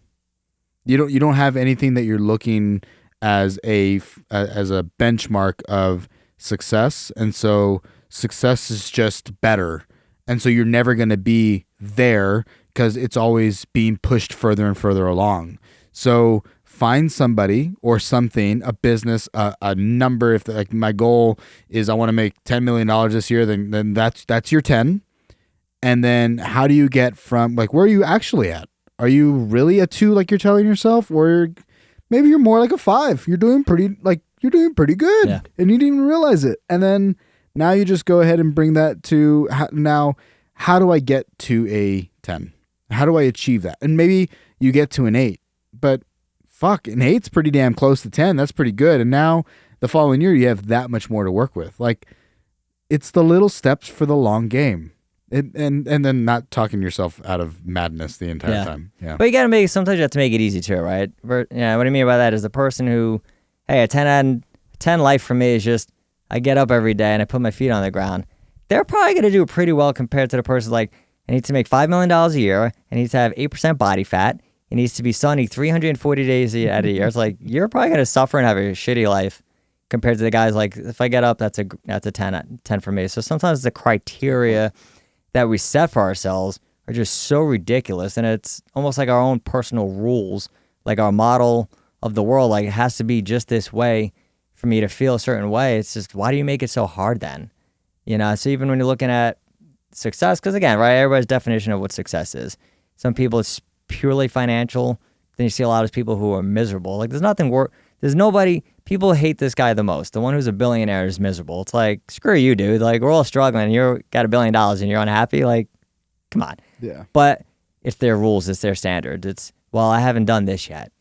You don't have anything that you're looking as a benchmark of success, and so success is just better, and so you're never going to be there because it's always being pushed further and further along. So find somebody or something, a business, a number. If like my goal is I want to make $10 million this year, then that's your 10. And then how do you get from like where are you actually at? Are you really a 2 like you're telling yourself, or maybe you're more like a 5? You're doing pretty good, yeah. And you didn't even realize it. And then now you just go ahead and bring that to now. How do I get to a 10? How do I achieve that? And maybe you get to an 8, but fuck, an 8's pretty damn close to 10. That's pretty good. And now the following year you have that much more to work with. Like it's the little steps for the long game. And then not talking yourself out of madness the entire time. Yeah. But sometimes you have to make it easy too, right? But, yeah, what I mean by that is the person who, hey, a 10 life for me is just, I get up every day and I put my feet on the ground. They're probably going to do pretty well compared to the person like, I need to make $5 million a year. I need to have 8% body fat. It needs to be sunny 340 days out of the year. It's like, you're probably going to suffer and have a shitty life compared to the guys like, if I get up, that's a 10 for me. So sometimes the criteria that we set for ourselves are just so ridiculous, and it's almost like our own personal rules, like our model of the world, like it has to be just this way for me to feel a certain way. It's just, why do you make it so hard then? You know, so even when you're looking at success, because again, right, everybody's definition of what success is. Some people it's purely financial. Then you see a lot of people who are miserable. Like people hate this guy the most. The one who's a billionaire is miserable. It's like, screw you, dude. Like, we're all struggling. You got $1 billion and you're unhappy. Like, come on. Yeah. But it's their rules. It's their standards. It's, well, I haven't done this yet.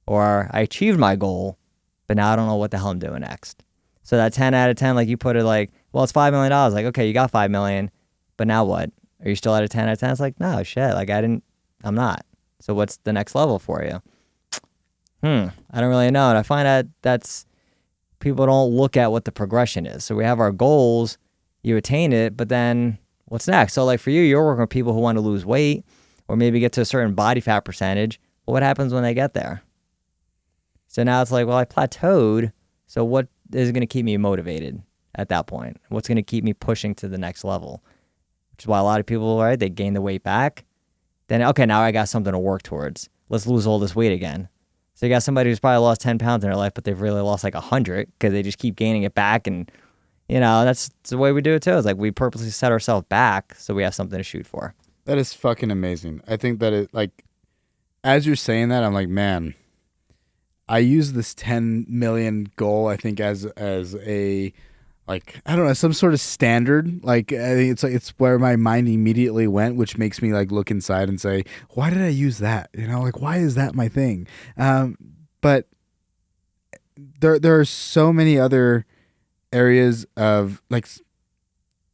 Or I achieved my goal, but now I don't know what the hell I'm doing next. So that 10 out of 10, like you put it like, well, it's $5 million. Like, okay, you got $5 million, but now what? Are you still at a 10 out of 10? It's like, no, shit. Like, I'm not. So what's the next level for you? I don't really know. And I find that's people don't look at what the progression is. So we have our goals, you attain it, but then what's next? So like for you, you're working with people who want to lose weight or maybe get to a certain body fat percentage. Well, what happens when they get there? So now it's like, well, I plateaued. So what is going to keep me motivated at that point? What's going to keep me pushing to the next level? Which is why a lot of people, right, they gain the weight back. Then, okay, now I got something to work towards. Let's lose all this weight again. So you got somebody who's probably lost 10 pounds in their life, but they've really lost like 100 because they just keep gaining it back. And, you know, that's the way we do it too. It's like we purposely set ourselves back so we have something to shoot for. That is fucking amazing. I think that it, like, as you're saying that, I'm like, man, I use this 10 million goal, I think, as a, like, I don't know, some sort of standard. Like, I think it's where my mind immediately went, which makes me like look inside and say, why did I use that? You know, like, why is that my thing? But there are so many other areas of like,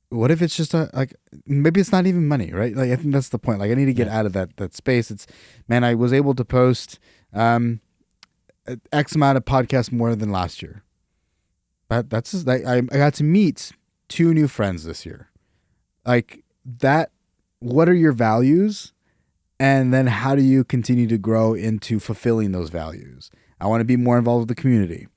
what if it's just maybe it's not even money, right? Like, I think that's the point. Like, I need to get out of that space. It's, man, I was able to post X amount of podcasts more than last year. But that's just, like, I got to meet 2 new friends this year. Like that, what are your values? And then how do you continue to grow into fulfilling those values? I want to be more involved with the community.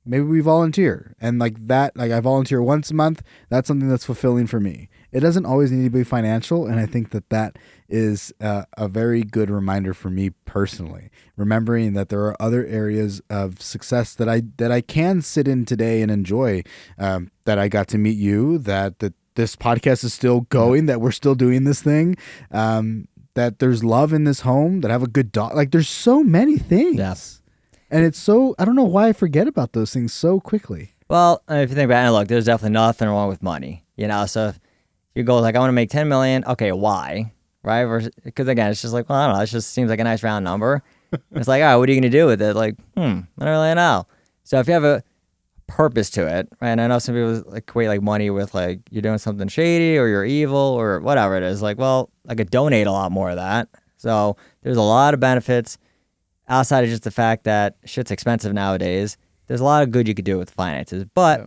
Maybe we volunteer. And like that, like I volunteer once a month. That's something that's fulfilling for me. It doesn't always need to be financial. And I think that is a very good reminder for me personally. Remembering that there are other areas of success that I can sit in today and enjoy. That I got to meet you. That this podcast is still going. That we're still doing this thing. That there's love in this home. That I have a good dog. Like there's so many things. Yeah. And it's so, I don't know why I forget about those things so quickly. Well, if you think about it, look, there's definitely nothing wrong with money, so if your goal is like, I want to make 10 million, okay, why? Right? Because again, it's just like, well, I don't know, it just seems like a nice round number. It's like, all right, what are you going to do with it? Like, I don't really know. So if you have a purpose to it, right? And I know some people equate like money with like you're doing something shady or you're evil or whatever it is. Like, well, I could donate a lot more of that. So there's a lot of benefits outside of just the fact that shit's expensive nowadays. There's a lot of good you could do with finances. But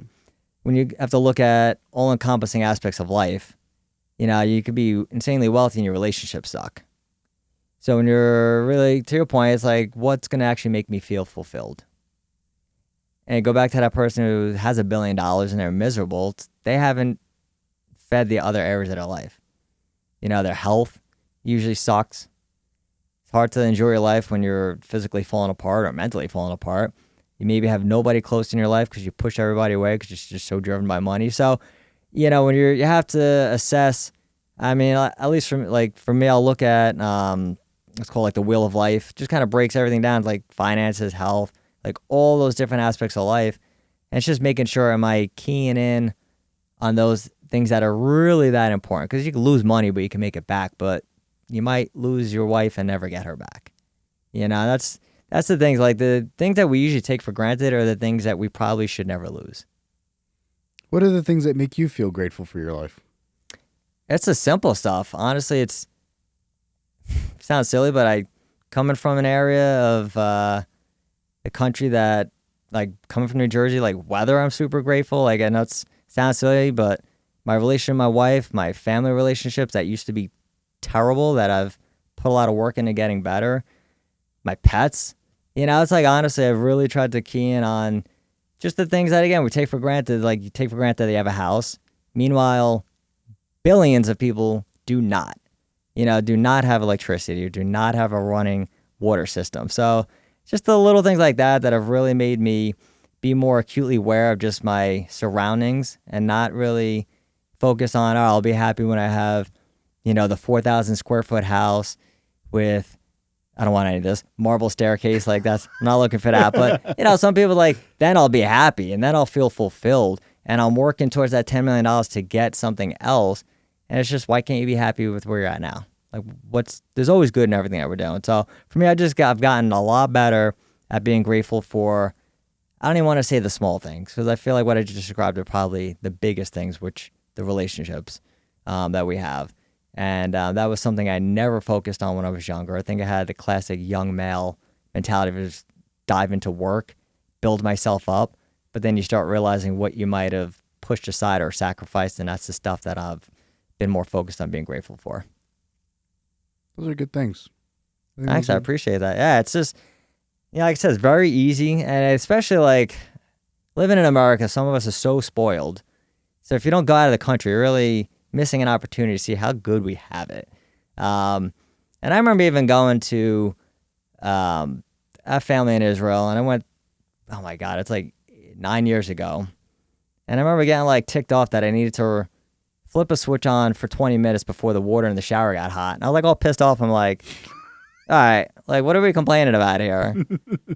when you have to look at all-encompassing aspects of life, you could be insanely wealthy and your relationships suck. So when you're really, to your point, it's like, what's going to actually make me feel fulfilled? And go back to that person who has $1 billion and they're miserable. They haven't fed the other areas of their life. Their health usually sucks. It's hard to enjoy your life when you're physically falling apart or mentally falling apart. You maybe have nobody close in your life because you push everybody away because you're just so driven by money. So, when you have to assess, I mean, at least for me, I'll look at, it's called like the wheel of life. Just kind of breaks everything down, like finances, health, like all those different aspects of life. And it's just making sure, am I keying in on those things that are really that important? Because you can lose money, but you can make it back. But you might lose your wife and never get her back. That's the things. Like the things that we usually take for granted are the things that we probably should never lose. What are the things that make you feel grateful for your life? It's the simple stuff. Honestly, it sounds silly, but coming from an area of the country that, like, coming from New Jersey, like, weather, I'm super grateful. Like, I know it sounds silly, but my relationship with my wife, my family relationships that used to be terrible, that I've put a lot of work into getting better. My pets, it's like, honestly, I've really tried to key in on just the things that, again, we take for granted. Like, you take for granted that you have a house. Meanwhile, billions of people do not have electricity or do not have a running water system. So just the little things like that have really made me be more acutely aware of just my surroundings and not really focus on, I'll be happy when I have, the 4,000 square foot house with, I don't want any of this, marble staircase. Like I'm not looking for that. But, some people then I'll be happy and then I'll feel fulfilled and I'm working towards that $10 million to get something else. And it's just, why can't you be happy with where you're at now? Like there's always good in everything that we're doing. So for me, I've gotten a lot better at being grateful for, I don't even want to say the small things, because I feel like what I just described are probably the biggest things, which the relationships that we have. And that was something I never focused on when I was younger. I think I had the classic young male mentality of just dive into work, build myself up, but then you start realizing what you might have pushed aside or sacrificed, and that's the stuff that I've been more focused on being grateful for. Those are good things. Thanks, I appreciate that. Yeah, it's just, like I said, it's very easy, and especially like living in America, some of us are so spoiled. So if you don't go out of the country, you're really missing an opportunity to see how good we have it. And I remember even going to a family in Israel, and I went, oh my God, it's like 9 years ago. And I remember getting ticked off that I needed to flip a switch on for 20 minutes before the water in the shower got hot. And I was all pissed off. I'm like, all right, what are we complaining about here?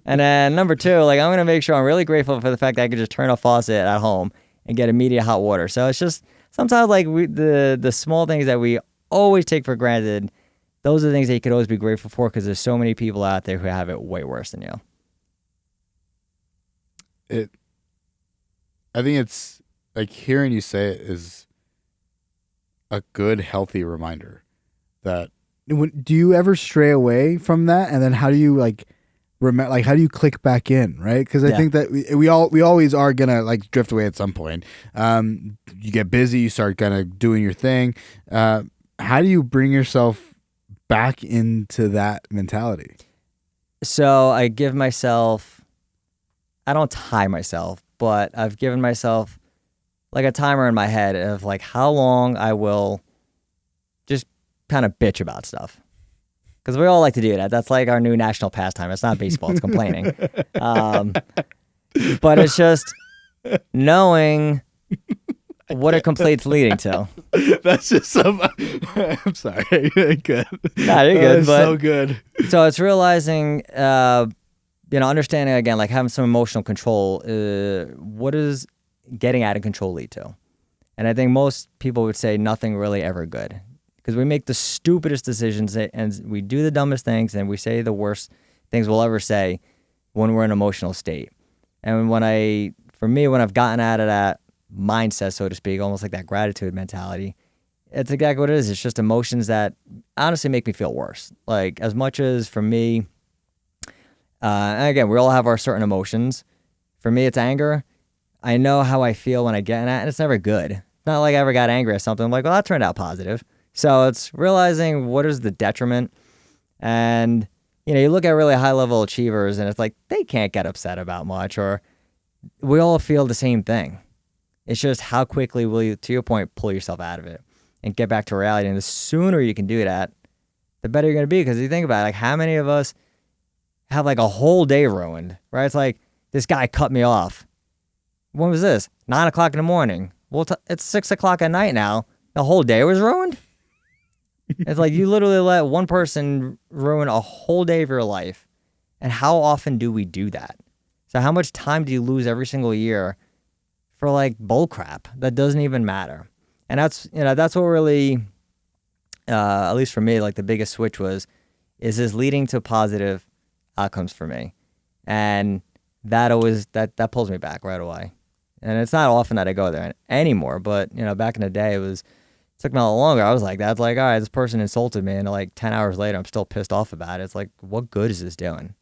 And then number two, I'm going to make sure I'm really grateful for the fact that I could just turn a faucet at home and get immediate hot water. So it's just sometimes the small things that we always take for granted, those are the things that you could always be grateful for, because there's so many people out there who have it way worse than you. I think it's hearing you say it is a good, healthy reminder that do you ever stray away from that? And then how do you remember, how do you click back in? Right. Cause I think that we always are going to drift away at some point. You get busy, you start kind of doing your thing. How do you bring yourself back into that mentality? So I don't tie myself, but I've given myself a timer in my head of how long I will just kind of bitch about stuff. Because we all like to do that. That's like our new national pastime. It's not baseball, it's complaining. But it's just knowing what it completes leading to. That's just some. I'm sorry. Good. Nah, you're good. But, so good. So it's realizing, understanding again, like having some emotional control. What does getting out of control lead to? And I think most people would say nothing really ever good. Because we make the stupidest decisions and we do the dumbest things and we say the worst things we'll ever say when we're in an emotional state. And when I've gotten out of that mindset, so to speak, almost like that gratitude mentality, it's exactly what it is. It's just emotions that honestly make me feel worse. Like as much as for me, and again, we all have our certain emotions. For me, it's anger. I know how I feel when I get in that, and it's never good. It's not like I ever got angry at something. I'm like, well, that turned out positive. So it's realizing what is the detriment. And, you look at really high level achievers and it's like, they can't get upset about much, or we all feel the same thing. It's just how quickly will you, to your point, pull yourself out of it and get back to reality. And the sooner you can do that, the better you're going to be. Because you think about it, like how many of us have like a whole day ruined, right? It's like, this guy cut me off. When was this? 9 o'clock in the morning. Well, it's 6 o'clock at night now. The whole day was ruined. It's like you literally let one person ruin a whole day of your life. And how often do we do that? So how much time do you lose every single year for like bull crap that doesn't even matter? And that's what really, at least for me, like the biggest switch is this leading to positive outcomes for me? And that always, that pulls me back right away. And it's not often that I go there anymore, but back in the day it took me a lot longer. I was like, that's like, all right, this person insulted me, and like 10 hours later, I'm still pissed off about it. It's like, what good is this doing?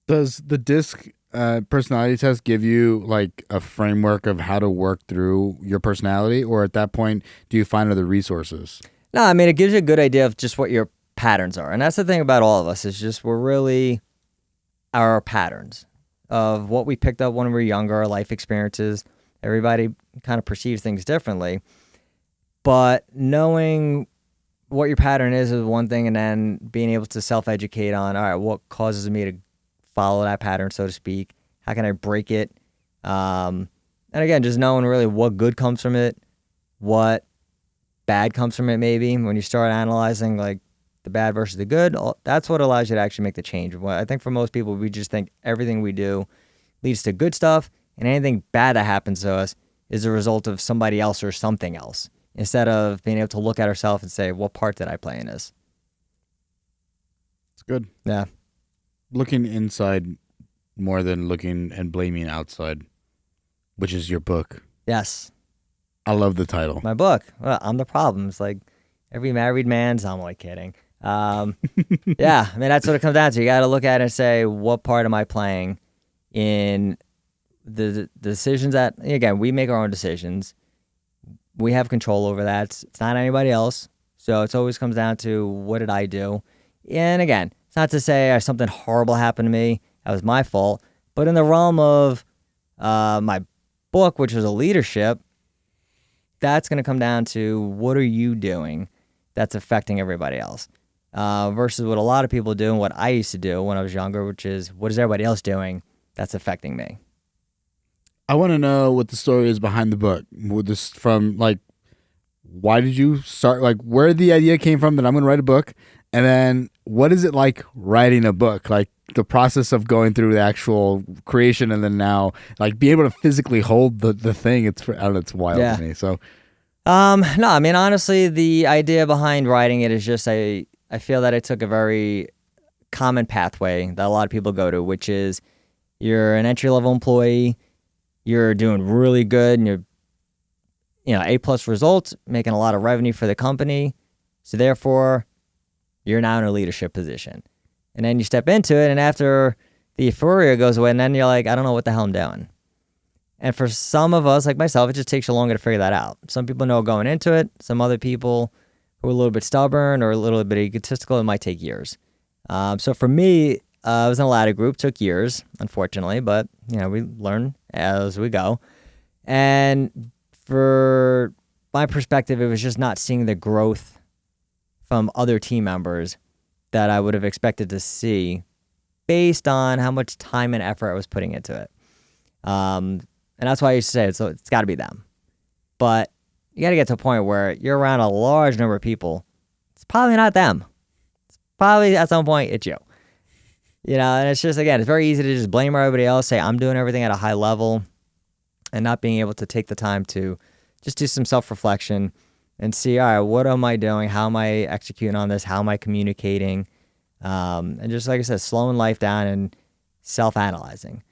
Does the DISC personality test give you like a framework of how to work through your personality, or at that point, do you find other resources? No, I mean, it gives you a good idea of just what your patterns are. And that's the thing about all of us, is just we're really our patterns of what we picked up when we were younger, our life experiences. Everybody kind of perceives things differently. But knowing what your pattern is one thing, and then being able to self-educate on, all right, what causes me to follow that pattern, so to speak? How can I break it? And again, just knowing really what good comes from it, what bad comes from it maybe. When you start analyzing like the bad versus the good, that's what allows you to actually make the change. Well, I think for most people, we just think everything we do leads to good stuff, and anything bad that happens to us is a result of somebody else or something else, instead of being able to look at ourselves and say, what part did I play in this? It's good. Yeah. Looking inside more than looking and blaming outside, which is your book. Yes. I love the title. My book. Well, I'm the problem. It's like every married man's, I'm like kidding. Yeah, I mean, that's what it comes down to. You got to look at it and say, what part am I playing in the decisions that, again, we make our own decisions. We have control over that. It's not anybody else. So it always comes down to, what did I do? And again, it's not to say something horrible happened to me. That was my fault. But in the realm of my book, which was a leadership, that's going to come down to, what are you doing that's affecting everybody else? Versus what a lot of people do and what I used to do when I was younger, which is, what is everybody else doing that's affecting me? I want to know what the story is behind the book. From like, why did you start? Like, where the idea came from that I'm going to write a book, and then what is it like writing a book? Like the process of going through the actual creation, and then now like being able to physically hold the thing. I don't know, it's wild to me. So, no, I mean, honestly, the idea behind writing it is just I feel that I took a very common pathway that a lot of people go to, which is you're an entry-level employee. You're doing really good, and you're, A+ results, making a lot of revenue for the company. So therefore, you're now in a leadership position. And then you step into it, and after the euphoria goes away, and then you're like, I don't know what the hell I'm doing. And for some of us, like myself, it just takes you longer to figure that out. Some people know going into it. Some other people who are a little bit stubborn or a little bit egotistical, it might take years. So for me, I was in a ladder group, took years, unfortunately, but we learn as we go. And for my perspective, it was just not seeing the growth from other team members that I would have expected to see based on how much time and effort I was putting into it. And that's why I used to say it's got to be them. But you got to get to a point where you're around a large number of people. It's probably not them. It's probably at some point it's you. And it's just, again, it's very easy to just blame everybody else, say I'm doing everything at a high level, and not being able to take the time to just do some self-reflection and see, all right, what am I doing? How am I executing on this? How am I communicating? And just, like I said, slowing life down and self-analyzing.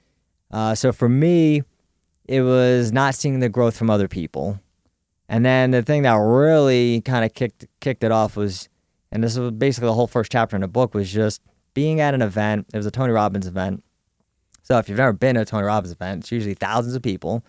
So for me, it was not seeing the growth from other people. And then the thing that really kind of kicked it off was, and this was basically the whole first chapter in the book, was just being at an event. It was a Tony Robbins event. So if you've never been to a Tony Robbins event, it's usually thousands of people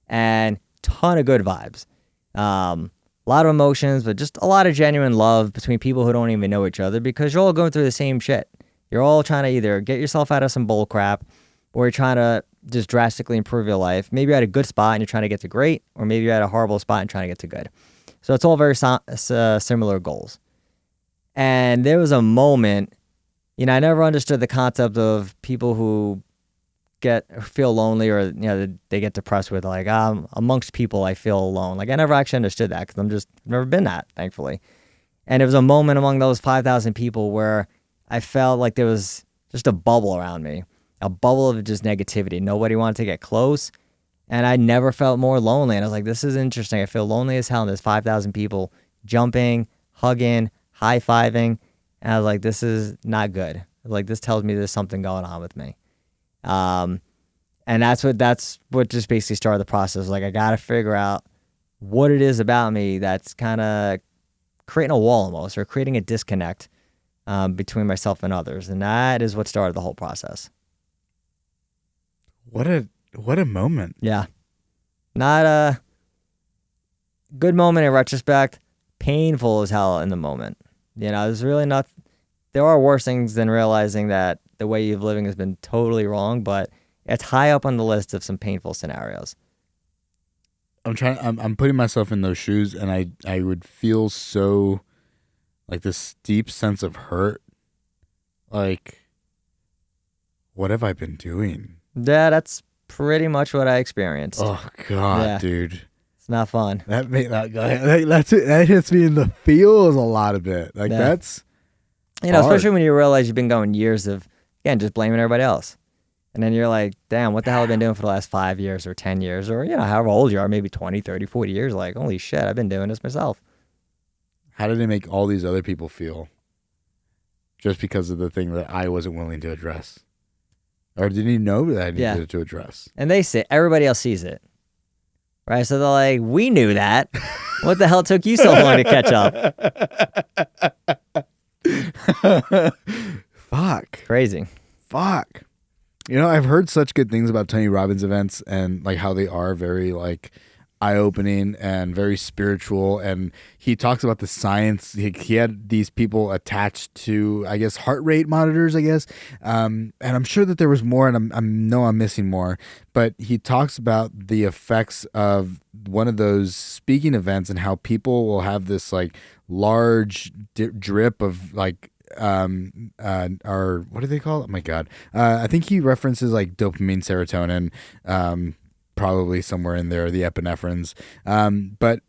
and ton of good vibes. A lot of emotions, but just a lot of genuine love between people who don't even know each other, because you're all going through the same shit. You're all trying to either get yourself out of some bull crap, or you're trying to just drastically improve your life. Maybe you're at a good spot and you're trying to get to great, or maybe you're at a horrible spot and trying to get to good. So it's all very similar goals. And there was a moment, I never understood the concept of people who feel lonely, or they get depressed with, like, amongst people I feel alone. Like, I never actually understood that, because I've never been that, thankfully. And it was a moment among those 5,000 people where I felt like there was just a bubble around me, a bubble of just negativity. Nobody wanted to get close, and I never felt more lonely. And I was like, this is interesting. I feel lonely as hell, and there's 5,000 people jumping, hugging, high-fiving, and I was like, this is not good. Like, this tells me there's something going on with me. And that's what just basically started the process. Like, I got to figure out what it is about me that's kind of creating a wall almost, or creating a disconnect between myself and others. And that is what started the whole process. What a moment. Yeah. Not a good moment in retrospect, painful as hell in the moment. There's really there are worse things than realizing that the way you've living has been totally wrong, but it's high up on the list of some painful scenarios. I'm putting myself in those shoes, and I would feel so, like, this deep sense of hurt. Like, what have I been doing? Yeah, that's pretty much what I experienced. Oh God, yeah. Dude. It's not fun. That hits me in the feels a lot of it. Like, that's hard. Especially when you realize you've been going years of, again, just blaming everybody else. And then you're like, damn, what the hell have I been doing for the last 5 years or 10 years or, however old you are, maybe 20, 30, 40 years. Like, holy shit, I've been doing this myself. How did it make all these other people feel just because of the thing that I wasn't willing to address? Or didn't he know that I needed to address? And everybody else sees it. Right? So they're like, we knew that. What the hell took you so long to catch up? Fuck. Crazy. Fuck. I've heard such good things about Tony Robbins events, and like how they are very like eye-opening and very spiritual. And he talks about the science. He had these people attached to, I guess, heart rate monitors, I guess. And I'm sure that there was more, and I'm missing more. But he talks about the effects of one of those speaking events and how people will have this like large drip of like or what do they call it? Oh my God. I think he references like dopamine, serotonin, probably somewhere in there, the epinephrines. But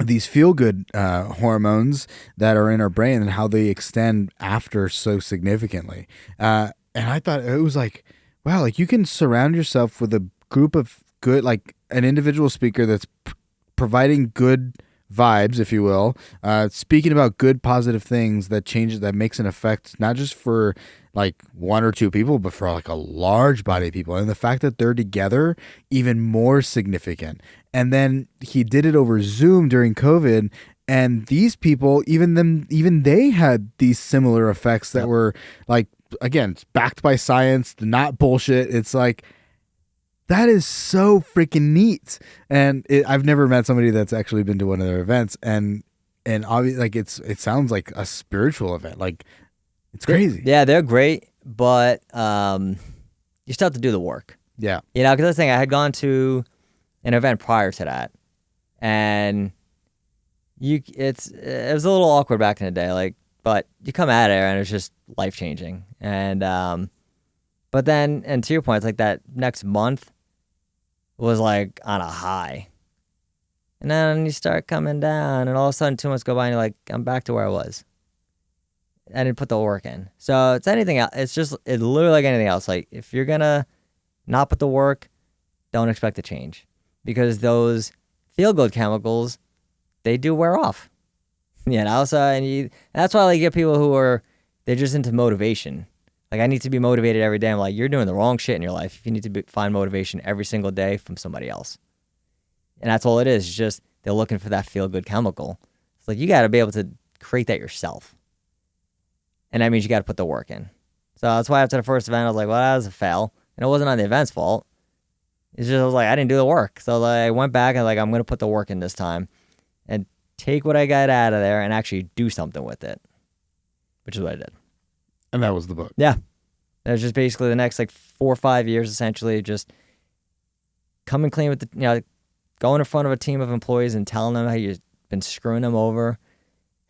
these feel-good hormones that are in our brain and how they extend after so significantly. And I thought it was like, wow, like you can surround yourself with a group of good, like an individual speaker that's providing good vibes, if you will, speaking about good positive things that makes an effect, not just for like one or two people, but for like a large body of people. And the fact that they're together, even more significant. And then he did it over Zoom during COVID, and these people, even they had these similar effects that were like, again, it's backed by science, not bullshit. It's like, that is so freaking neat. And I've never met somebody that's actually been to one of their events, and obviously, like it sounds like a spiritual event. Like, it's crazy. Yeah, they're great, but you still have to do the work. Yeah. Because the thing, I had gone to an event prior to that, and it was a little awkward back in the day, like, but you come out of there and it's just life changing. And but then, and to your point, it's like that next month was like on a high, and then you start coming down, and all of a sudden 2 months go by, and you're like, I'm back to where I was. I didn't put the work in. So it's anything else. It's literally like anything else. Like, if you're gonna not put the work, don't expect to change, because those feel good chemicals, they do wear off. And that's why I like get people who they're just into motivation. Like, I need to be motivated every day. I'm like, you're doing the wrong shit in your life if you need to find motivation every single day from somebody else. And that's all it is. It's just they're looking for that feel good chemical. It's like, you got to be able to create that yourself. And that means you got to put the work in. So that's why after the first event, I was like, well, that was a fail. And it wasn't on the event's fault. It's just, I was like, I didn't do the work. So I went back and like, I'm going to put the work in this time and take what I got out of there and actually do something with it, which is what I did. And that was the book. Yeah. It was just basically the next like 4 or 5 years, essentially, just coming clean with going in front of a team of employees and telling them how you've been screwing them over,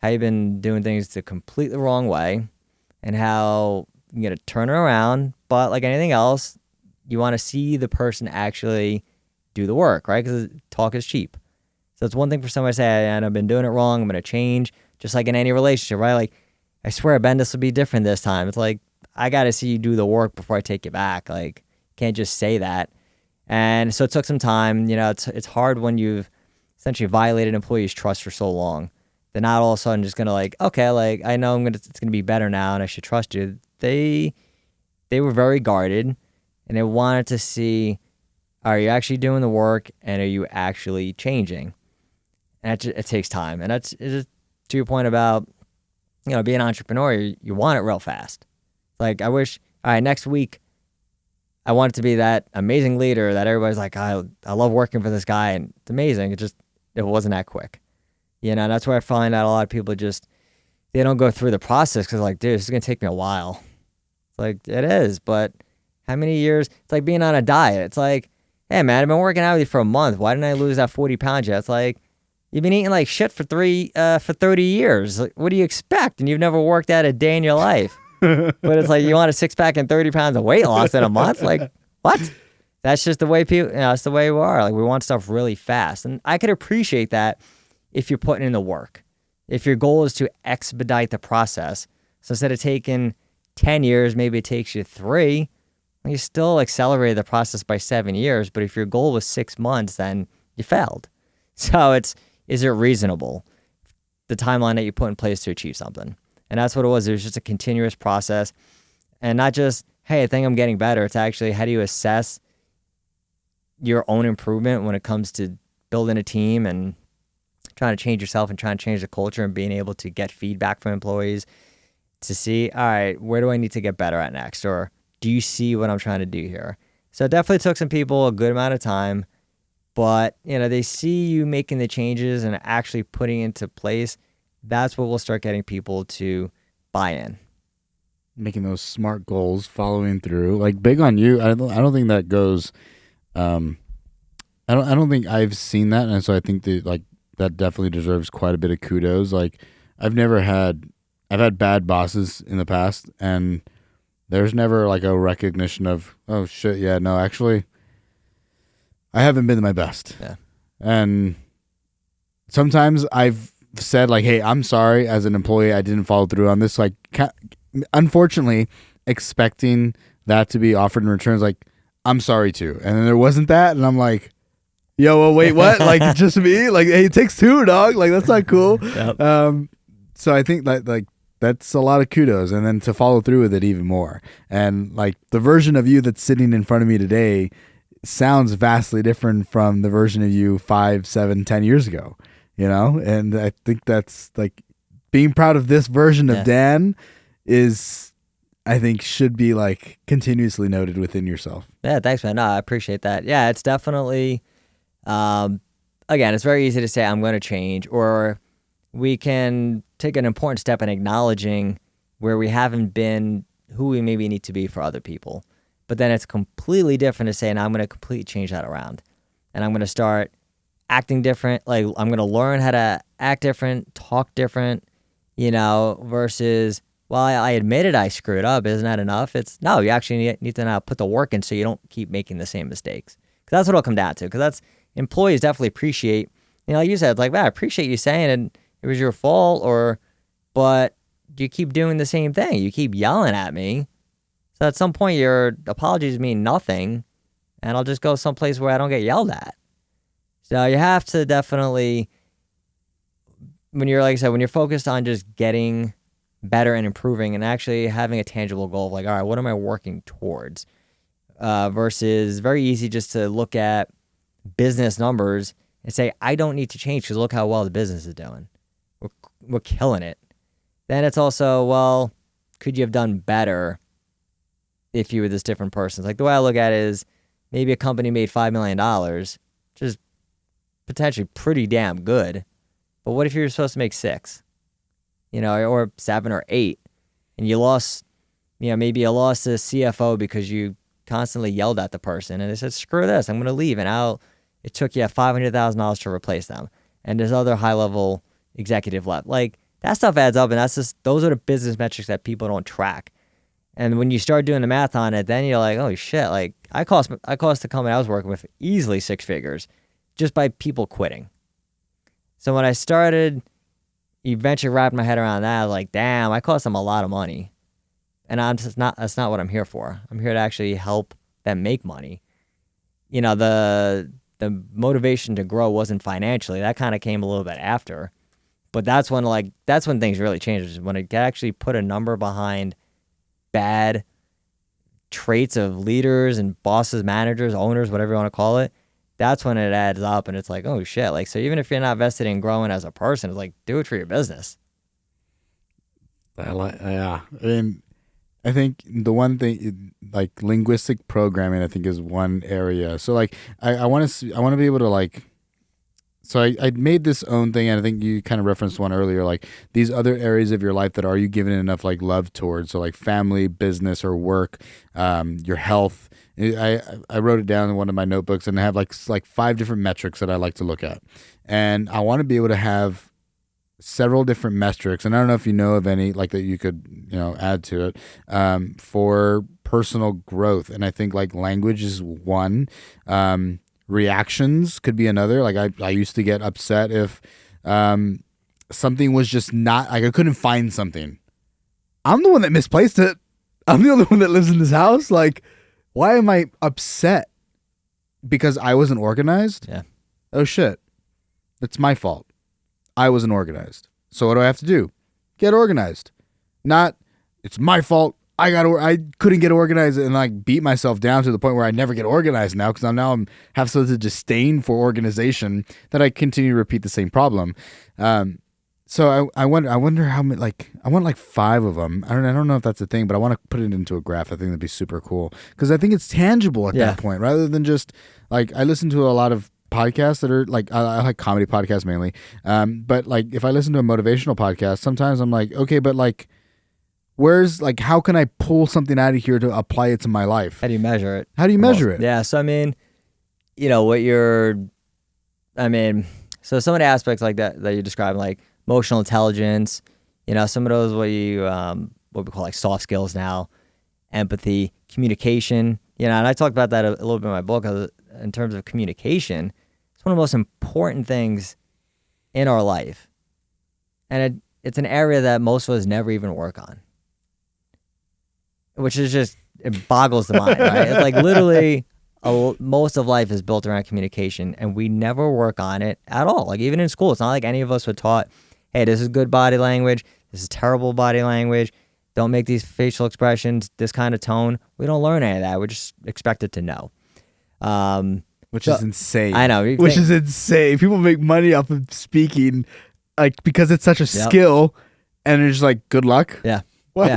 how you've been doing things the completely wrong way, and how you got to turn it around. But like anything else, you want to see the person actually do the work, right? Because talk is cheap. So it's one thing for somebody to say, I've been doing it wrong, I'm going to change, just like in any relationship, right? Like, I swear, Ben, this will be different this time. It's like, I got to see you do the work before I take you back. Like, can't just say that. And so it took some time. It's hard when you've essentially violated employees' trust for so long. They're not all of a sudden just going to like, okay, like, I know it's going to be better now and I should trust you. They were very guarded, and they wanted to see, are you actually doing the work and are you actually changing? And it takes time. And it's just to your point about, being an entrepreneur, you want it real fast. Like, I wish, all right, next week, I want it to be that amazing leader that everybody's like, I love working for this guy, and it's amazing. It wasn't that quick. That's where I find out a lot of people they don't go through the process because like, dude, this is going to take me a while. It's like, it is, but how many years? It's like being on a diet. It's like, hey, man, I've been working out with you for a month. Why didn't I lose that 40 pounds yet? It's like, you've been eating like shit for 30 years. Like, what do you expect? And you've never worked out a day in your life. But it's like, you want a 6-pack and 30 pounds of weight loss in a month? Like, what? That's just the way people, that's the way we are. Like, we want stuff really fast. And I could appreciate that if you're putting in the work. If your goal is to expedite the process. So instead of taking 10 years, maybe it takes you 3. You still accelerated the process by 7 years. But if your goal was 6 months, then you failed. So is it reasonable, the timeline that you put in place to achieve something? And that's what it was. It was just a continuous process, and not just, hey, I think I'm getting better. It's actually, how do you assess your own improvement when it comes to building a team and trying to change yourself and trying to change the culture and being able to get feedback from employees to see, all right, where do I need to get better at next? Or do you see what I'm trying to do here? So it definitely took some people a good amount of time. But, they see you making the changes and actually putting into place. That's what will start getting people to buy in. Making those smart goals, following through. Like, big on you. I don't think that goes. I don't think I've seen that, and so I think that definitely deserves quite a bit of kudos. Like, I've had bad bosses in the past, and there's never like a recognition of, oh shit, yeah, no, actually, I haven't been my best. Yeah. And sometimes I've said like, hey, I'm sorry as an employee, I didn't follow through on this. Like, unfortunately, expecting that to be offered in return is like, I'm sorry too. And then there wasn't that. And I'm like, yo, well, wait, what? Like, just me? Like, hey, it takes 2, dog. Like, that's not cool. Yep. So I think that like, that's a lot of kudos. And then to follow through with it even more. And like the version of you that's sitting in front of me today sounds vastly different from the version of you 5, 7, 10 years ago, and I think that's like being proud of this version of Dan is, I think, should be like continuously noted within yourself. Yeah, thanks, man. No, I appreciate that. Yeah, it's definitely, again, it's very easy to say I'm going to change, or we can take an important step in acknowledging where we haven't been who we maybe need to be for other people. But then it's completely different to say, now I'm going to completely change that around. And I'm going to start acting different. Like, I'm going to learn how to act different, talk different, versus, well, I admitted I screwed up. Isn't that enough? It's no, you actually need to now put the work in so you don't keep making the same mistakes. Because that's what it'll come down to. Because that's employees definitely appreciate, like you said, it's like, man, I appreciate you saying it was your fault, but you keep doing the same thing. You keep yelling at me. So at some point, your apologies mean nothing, and I'll just go someplace where I don't get yelled at. So you have to definitely, when you're focused on just getting better and improving and actually having a tangible goal of like, all right, what am I working towards? Versus very easy just to look at business numbers and say, I don't need to change because look how well the business is doing. We're killing it. Then it's also, well, could you have done better if you were this different person? Like the way I look at it is maybe a company made $5 million, which is potentially pretty damn good. But what if you were supposed to make 6, or 7 or 8, and you lost, maybe you lost the CFO because you constantly yelled at the person and they said, screw this, I'm going to leave. And it took you $500,000 to replace them. And there's other high level executive left. Like that stuff adds up. And those are the business metrics that people don't track. And when you start doing the math on it, then you're like, oh shit, like I cost the company I was working with easily 6 figures just by people quitting. So when I started eventually wrapping my head around that, I was like, damn, I cost them a lot of money. And that's not what I'm here for. I'm here to actually help them make money. The motivation to grow wasn't financially. That kind of came a little bit after. But that's when things really change, is when it can actually put a number behind bad traits of leaders and bosses, managers, owners, whatever you want to call it. That's when it adds up and it's like, oh shit. Like, so even if you're not vested in growing as a person, it's like, do it for your business. Yeah. I think the one thing, like linguistic programming, I think is one area. So like, I want to be able to like, so I made this own thing, and I think you kind of referenced one earlier, like these other areas of your life that are you giving enough like love towards? So like family, business, or work, your health. I wrote it down in one of my notebooks, and I have like 5 different metrics that I like to look at, and I want to be able to have several different metrics, and I don't know if you know of any like that you could add to it for personal growth. And I think like language is one. Reactions could be another. Like I used to get upset if something was just not, like I couldn't find something. I'm the one that misplaced it. I'm the only one that lives in this house. Like, why am I upset? Because I wasn't organized? Yeah. Oh shit. It's my fault. I wasn't organized. So what do I have to do? Get organized. Not, it's my fault. I couldn't get organized and like beat myself down to the point where I never get organized now, because I'm have such a disdain for organization that I continue to repeat the same problem. So I wonder how many, like I want like 5 of them. I don't know if that's a thing, but I want to put it into a graph. I think that'd be super cool, because I think it's tangible at that point, rather than just like, I listen to a lot of podcasts that are like, I like comedy podcasts mainly. But like if I listen to a motivational podcast, sometimes I'm like, okay, but like, where's like, how can I pull something out of here to apply it to my life? How do you measure it? How do you measure it? Yeah. So, I mean, so some of the aspects like that you described, like emotional intelligence, some of those, what we call like soft skills now, empathy, communication, and I talked about that a little bit in my book. In terms of communication, it's one of the most important things in our life. And it's an area that most of us never even work on, which is just, it boggles the mind, right? It's like literally most of life is built around communication, and we never work on it at all. Like even in school, it's not like any of us were taught, hey, this is good body language, this is terrible body language, don't make these facial expressions, this kind of tone. We don't learn any of that. We're just expected to know. Which is insane. I know. Which is insane. People make money off of speaking, like, because it's such a skill, and it's just like, good luck. Yeah. What? Yeah.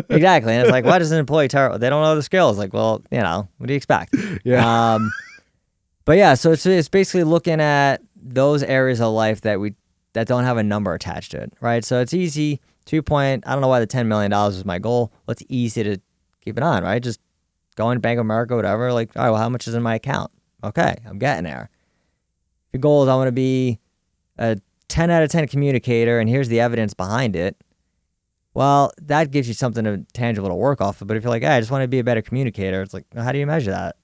Exactly. And it's like, why does an employee terrible? They don't know the skills. Like, well, what do you expect? Yeah. But yeah, so it's basically looking at those areas of life that don't have a number attached to it, right? So it's easy to your point. I don't know why the $10 million was my goal. Well, it's easy to keep it on, right? Just go in Bank of America, whatever. Like, all right, well, how much is in my account? Okay, I'm getting there. Your goal is I want to be a 10 out of 10 communicator and here's the evidence behind it, well, that gives you something tangible to work off of. But if you're like, hey, I just want to be a better communicator, it's like, how do you measure that?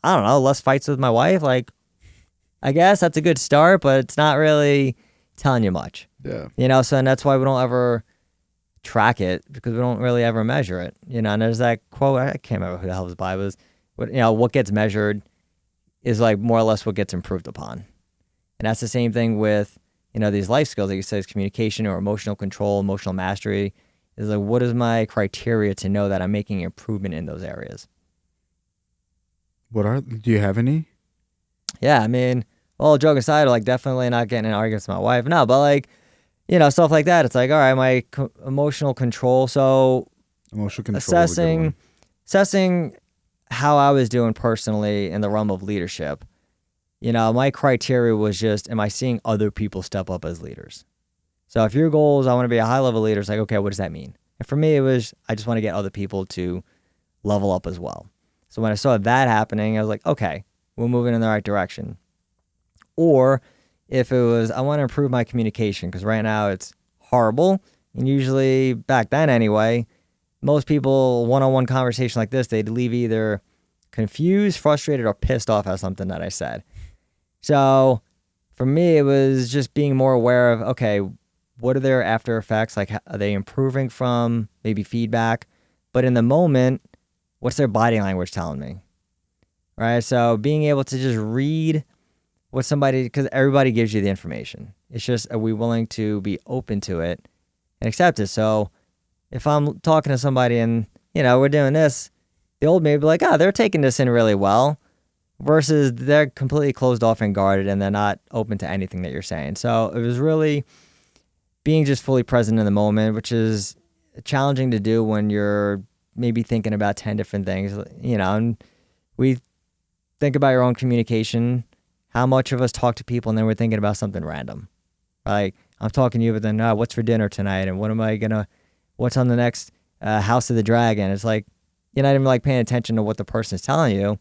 I don't know, less fights with my wife. Like, I guess that's a good start, but it's not really telling you much. Yeah. You know, so and that's why we don't ever track it, because we don't really ever measure it. You know, and there's that quote, I can't remember who the hell it was by, was, what gets measured is like more or less what gets improved upon. And that's the same thing with, these life skills, like you said, communication or emotional control, emotional mastery. Is like, what is my criteria to know that I'm making improvement in those areas? Do you have any? Yeah, I mean, all joke aside, like definitely not getting in arguments with my wife. No, but like, stuff like that. It's like, all right, my emotional control. So Emotional control. assessing how I was doing personally in the realm of leadership. My criteria was just, am I seeing other people step up as leaders? So if your goal is I want to be a high-level leader, it's like, okay, what does that mean? And for me, it was I just want to get other people to level up as well. So when I saw that happening, I was like, okay, we're moving in the right direction. Or if it was, I want to improve my communication, because right now it's horrible. And usually, back then anyway, most people, one-on-one conversation like this, they'd leave either confused, frustrated, or pissed off at something that I said. So for me, it was just being more aware of, okay, what are their after effects? Like, are they improving from maybe feedback? But in the moment, what's their body language telling me? Right? So being able to just read what somebody, because everybody gives you the information. It's just, are we willing to be open to it and accept it? So if I'm talking to somebody and, we're doing this, the old me would be like, they're taking this in really well. Versus they're completely closed off and guarded and they're not open to anything that you're saying. So it was really being just fully present in the moment, which is challenging to do when you're maybe thinking about 10 different things, and we think about your own communication. How much of us talk to people and then we're thinking about something random? Like, I'm talking to you, but then, what's for dinner tonight? And what's on the next House of the Dragon? It's like, you're not even like paying attention to what the person is telling you.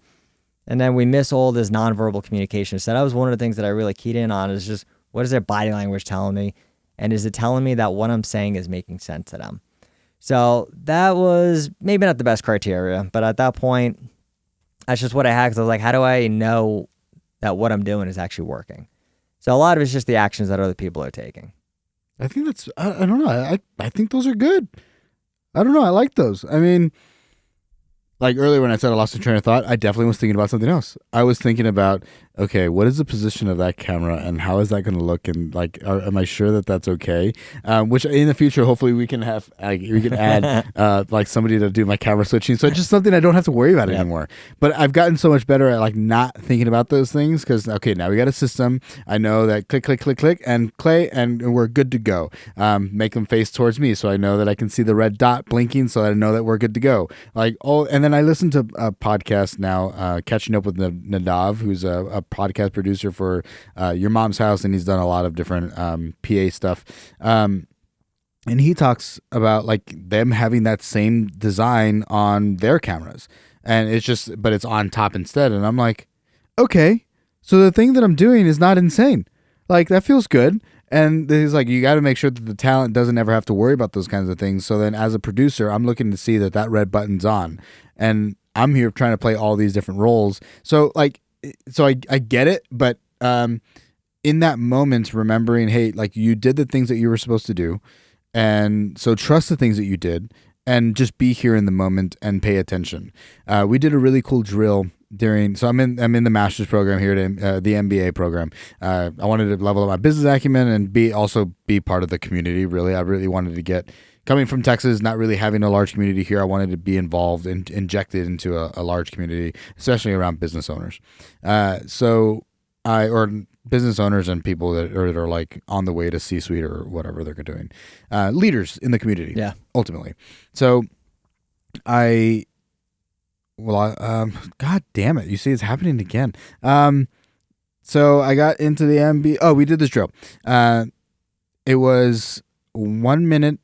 And then we miss all this nonverbal communication. So that was one of the things that I really keyed in on, is just, what is their body language telling me? And is it telling me that what I'm saying is making sense to them? So that was maybe not the best criteria, but at that point, that's just what I had, because I was like, how do I know that what I'm doing is actually working? So a lot of it's just the actions that other people are taking. I think that's, I don't know. I think those are good. I don't know. I like those. I mean, like earlier when I said I lost the train of thought, I definitely was thinking about something else. I was thinking about, okay, what is the position of that camera and how is that going to look? And like, am I sure that that's okay? Which in the future, hopefully we can have, we can add like somebody to do my camera switching. So it's just something I don't have to worry about anymore. But I've gotten so much better at like not thinking about those things, because, okay, now we got a system. I know that click, click, click, click, and play, and we're good to go. Make them face towards me so I know that I can see the red dot blinking, so I know that we're good to go. Like, and then I listen to a podcast now, Catching Up with Nadav, who's a podcast producer for Your Mom's House, and he's done a lot of different PA stuff. And he talks about like them having that same design on their cameras, and but it's on top instead. And I'm like, okay, so the thing that I'm doing is not insane. Like, that feels good. And he's like, you got to make sure that the talent doesn't ever have to worry about those kinds of things. So then as a producer, I'm looking to see that red button's on, and I'm here trying to play all these different roles. So like, I get it, but in that moment, remembering, hey, like, you did the things that you were supposed to do, and so trust the things that you did, and just be here in the moment and pay attention. We did a really cool drill so I'm in the master's program here at the MBA program. I wanted to level up my business acumen and also be part of the community. Really, I really wanted to get, coming from Texas, not really having a large community here, I wanted to be involved and injected into a large community, especially around business owners. Or business owners and people that are like on the way to C-suite or whatever they're doing. Leaders in the community. Yeah. Ultimately. So God damn it. You see, it's happening again. So I got into the MBA. Oh, we did this drill. It was 1 minute.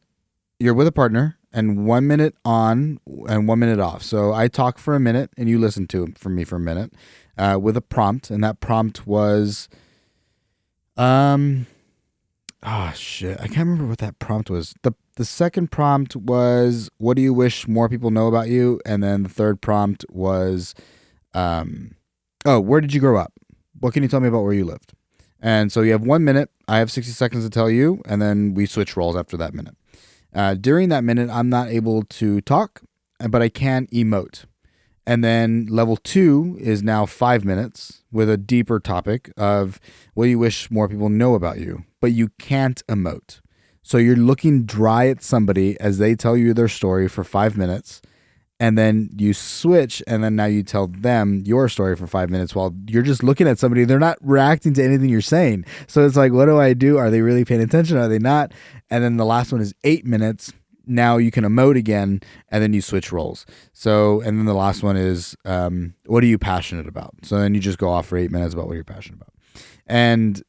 You're with a partner, and 1 minute on and 1 minute off. So I talk for a minute and you listen from me for a minute, with a prompt. And that prompt was, Oh shit, I can't remember what that prompt was. The second prompt was, what do you wish more people know about you? And then the third prompt was, oh, where did you grow up? What can you tell me about where you lived? And so you have 1 minute. I have 60 seconds to tell you, and then we switch roles after that minute. During that minute, I'm not able to talk, but I can emote. And then level 2 is now 5 minutes with a deeper topic of what do you wish more people know about you, but you can't emote. So you're looking dry at somebody as they tell you their story for 5 minutes, and then you switch, and then now you tell them your story for 5 minutes while you're just looking at somebody. They're not reacting to anything you're saying. So it's like, what do I do? Are they really paying attention? Are they not? And then the last one is 8 minutes. Now you can emote again, and then you switch roles. So, and then the last one is, what are you passionate about? So then you just go off for 8 minutes about what you're passionate about. And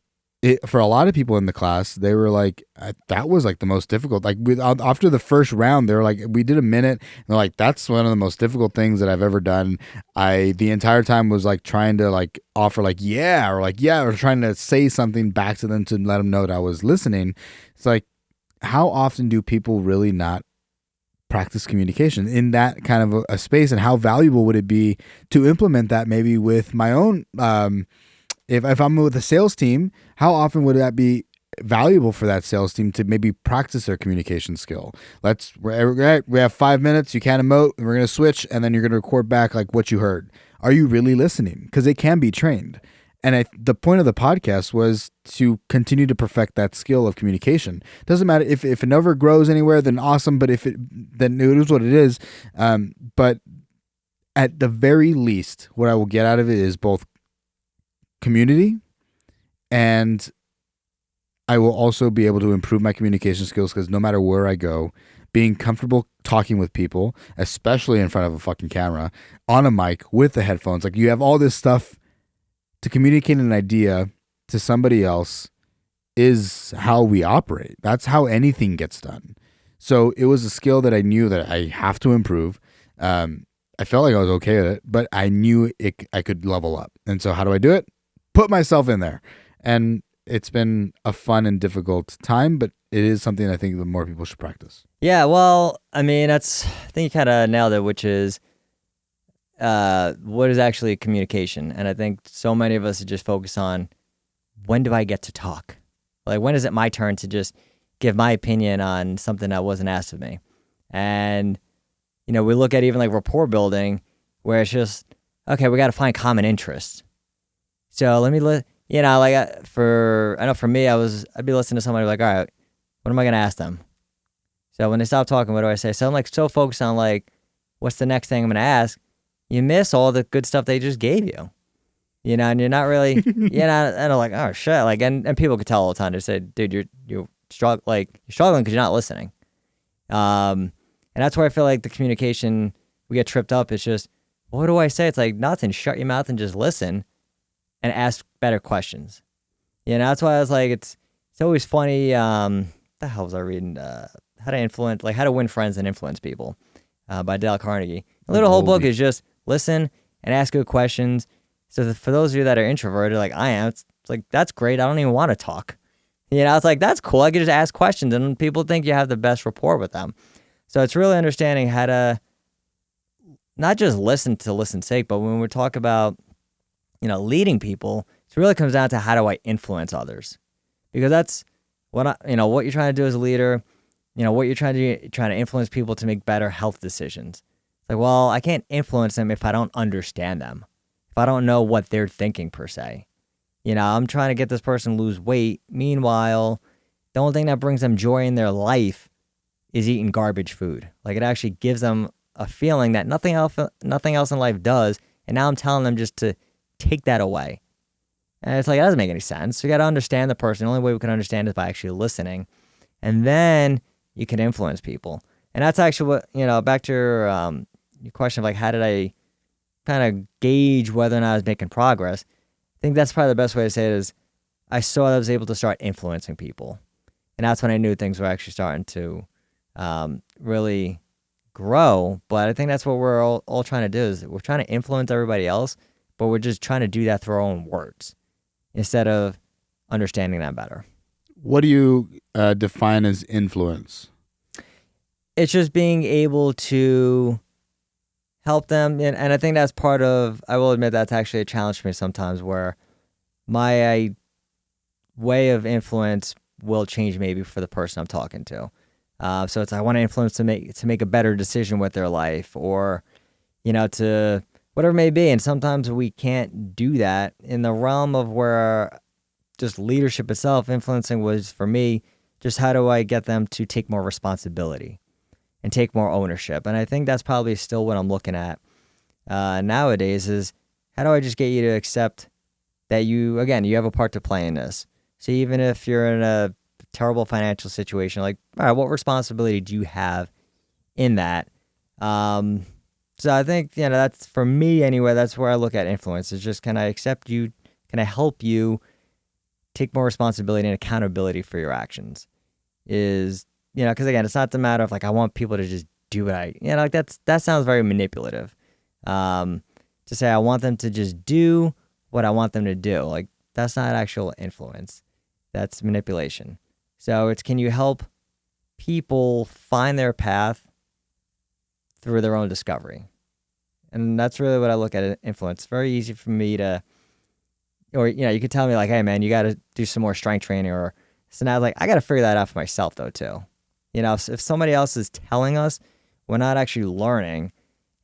for a lot of people in the class, they were like, that was like the most difficult. Like after the first round, they were like, we did a minute. And they're like, that's one of the most difficult things that I've ever done. The entire time was like trying to like offer like, yeah, or trying to say something back to them to let them know that I was listening. It's like, how often do people really not practice communication in that kind of a space, and how valuable would it be to implement that maybe with my own, if I'm with a sales team, how often would that be valuable for that sales team to maybe practice their communication skill? We have 5 minutes, you can't emote, and we're going to switch, and then you're going to record back like what you heard. Are you really listening? Because it can be trained. And the point of the podcast was to continue to perfect that skill of communication. Doesn't matter if it never grows anywhere, then awesome. But then it is what it is. But at the very least, what I will get out of it is both community, and I will also be able to improve my communication skills, because no matter where I go, being comfortable talking with people, especially in front of a fucking camera, on a mic, with the headphones, like you have all this stuff to communicate an idea to somebody else, is how we operate. That's how anything gets done. So it was a skill that I knew that I have to improve. I felt like I was okay with it, but I knew I could level up. And so how do I do it? Put myself in there. And it's been a fun and difficult time, but it is something I think that more people should practice. Yeah, well, I mean, I think you kind of nailed it, which is what is actually communication. And I think so many of us just focus on, when do I get to talk? Like, when is it my turn to just give my opinion on something that wasn't asked of me? And, we look at even like rapport building, where it's just, okay, we got to find common interests. So let me, I know for me, I'd be listening to somebody like, all right, what am I going to ask them? So when they stop talking, what do I say? So I'm like so focused on like, what's the next thing I'm going to ask? You miss all the good stuff they just gave you, and you're not really, and I'm like, oh shit. Like, and people could tell all the time. They say, dude, you're struggling because you're not listening. And that's where I feel like the communication, we get tripped up. It's just, what do I say? It's like, nothing. Shut your mouth and just listen and ask better questions. That's why I was like, it's always funny. The hell was I reading? How to Win Friends and Influence People by Dale Carnegie. The whole book is just listen and ask good questions. So for those of you that are introverted, like I am, it's like, that's great. I don't even want to talk. It's like, that's cool. I can just ask questions, and people think you have the best rapport with them. So it's really understanding how to not just listen to listen's sake, but when we talk about, leading people, it really comes down to, how do I influence others? Because that's what what you're trying to do as a leader, what you're trying to influence people to make better health decisions. It's like, well, I can't influence them if I don't understand them, if I don't know what they're thinking per se. I'm trying to get this person to lose weight. Meanwhile, the only thing that brings them joy in their life is eating garbage food. Like, it actually gives them a feeling that nothing else in life does. And now I'm telling them just to take that away. And it's like, that doesn't make any sense. So you got to understand the person. The only way we can understand is by actually listening. And then you can influence people. And that's actually what, back to your question of like, how did I kind of gauge whether or not I was making progress? I think that's probably the best way to say it is, I saw that I was able to start influencing people. And that's when I knew things were actually starting to really grow. But I think that's what we're all trying to do, is we're trying to influence everybody else, but we're just trying to do that through our own words instead of understanding them better. What do you define as influence? It's just being able to help them. And I think that's part of, I will admit that's actually a challenge for me sometimes, where my way of influence will change maybe for the person I'm talking to. So it's, I want to influence to make a better decision with their life, or, to whatever it may be. And sometimes we can't do that in the realm of where just leadership itself. Influencing was, for me, just how do I get them to take more responsibility and take more ownership. And I think that's probably still what I'm looking at nowadays, is how do I just get you to accept that you have a part to play in this. So even if you're in a terrible financial situation, like, all right, what responsibility do you have in that? So I think, that's, for me anyway, that's where I look at influence, is just, can I accept you? Can I help you take more responsibility and accountability for your actions? Is, because again, it's not the matter of like, I want people to just do what like that sounds very manipulative. To say I want them to just do what I want them to do, like, that's not actual influence. That's manipulation. So it's, can you help people find their path through their own discovery? And that's really what I look at influence. It's very easy for me to, or, you could tell me like, hey man, you got to do some more strength training, or, so now like, I got to figure that out for myself though too. If somebody else is telling us, we're not actually learning,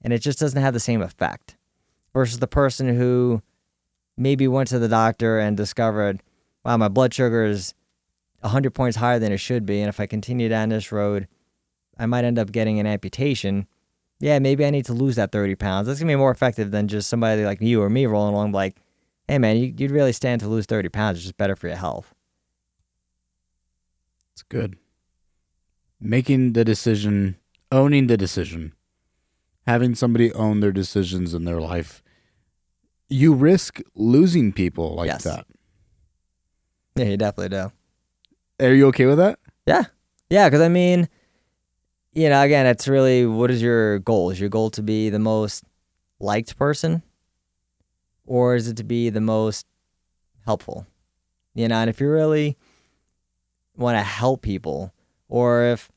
and it just doesn't have the same effect, versus the person who maybe went to the doctor and discovered, wow, my blood sugar is 100 points higher than it should be, and if I continue down this road, I might end up getting an amputation. Yeah, maybe I need to lose that 30 pounds. That's going to be more effective than just somebody like you or me rolling along like, hey man, you'd really stand to lose 30 pounds. It's just better for your health. It's good. Making the decision, owning the decision, having somebody own their decisions in their life. You risk losing people like that. Yeah, you definitely do. Are you okay with that? Yeah. Yeah, because I mean, again, it's really, what is your goal? Is your goal to be the most liked person? Or is it to be the most helpful? And if you really want to help people, or if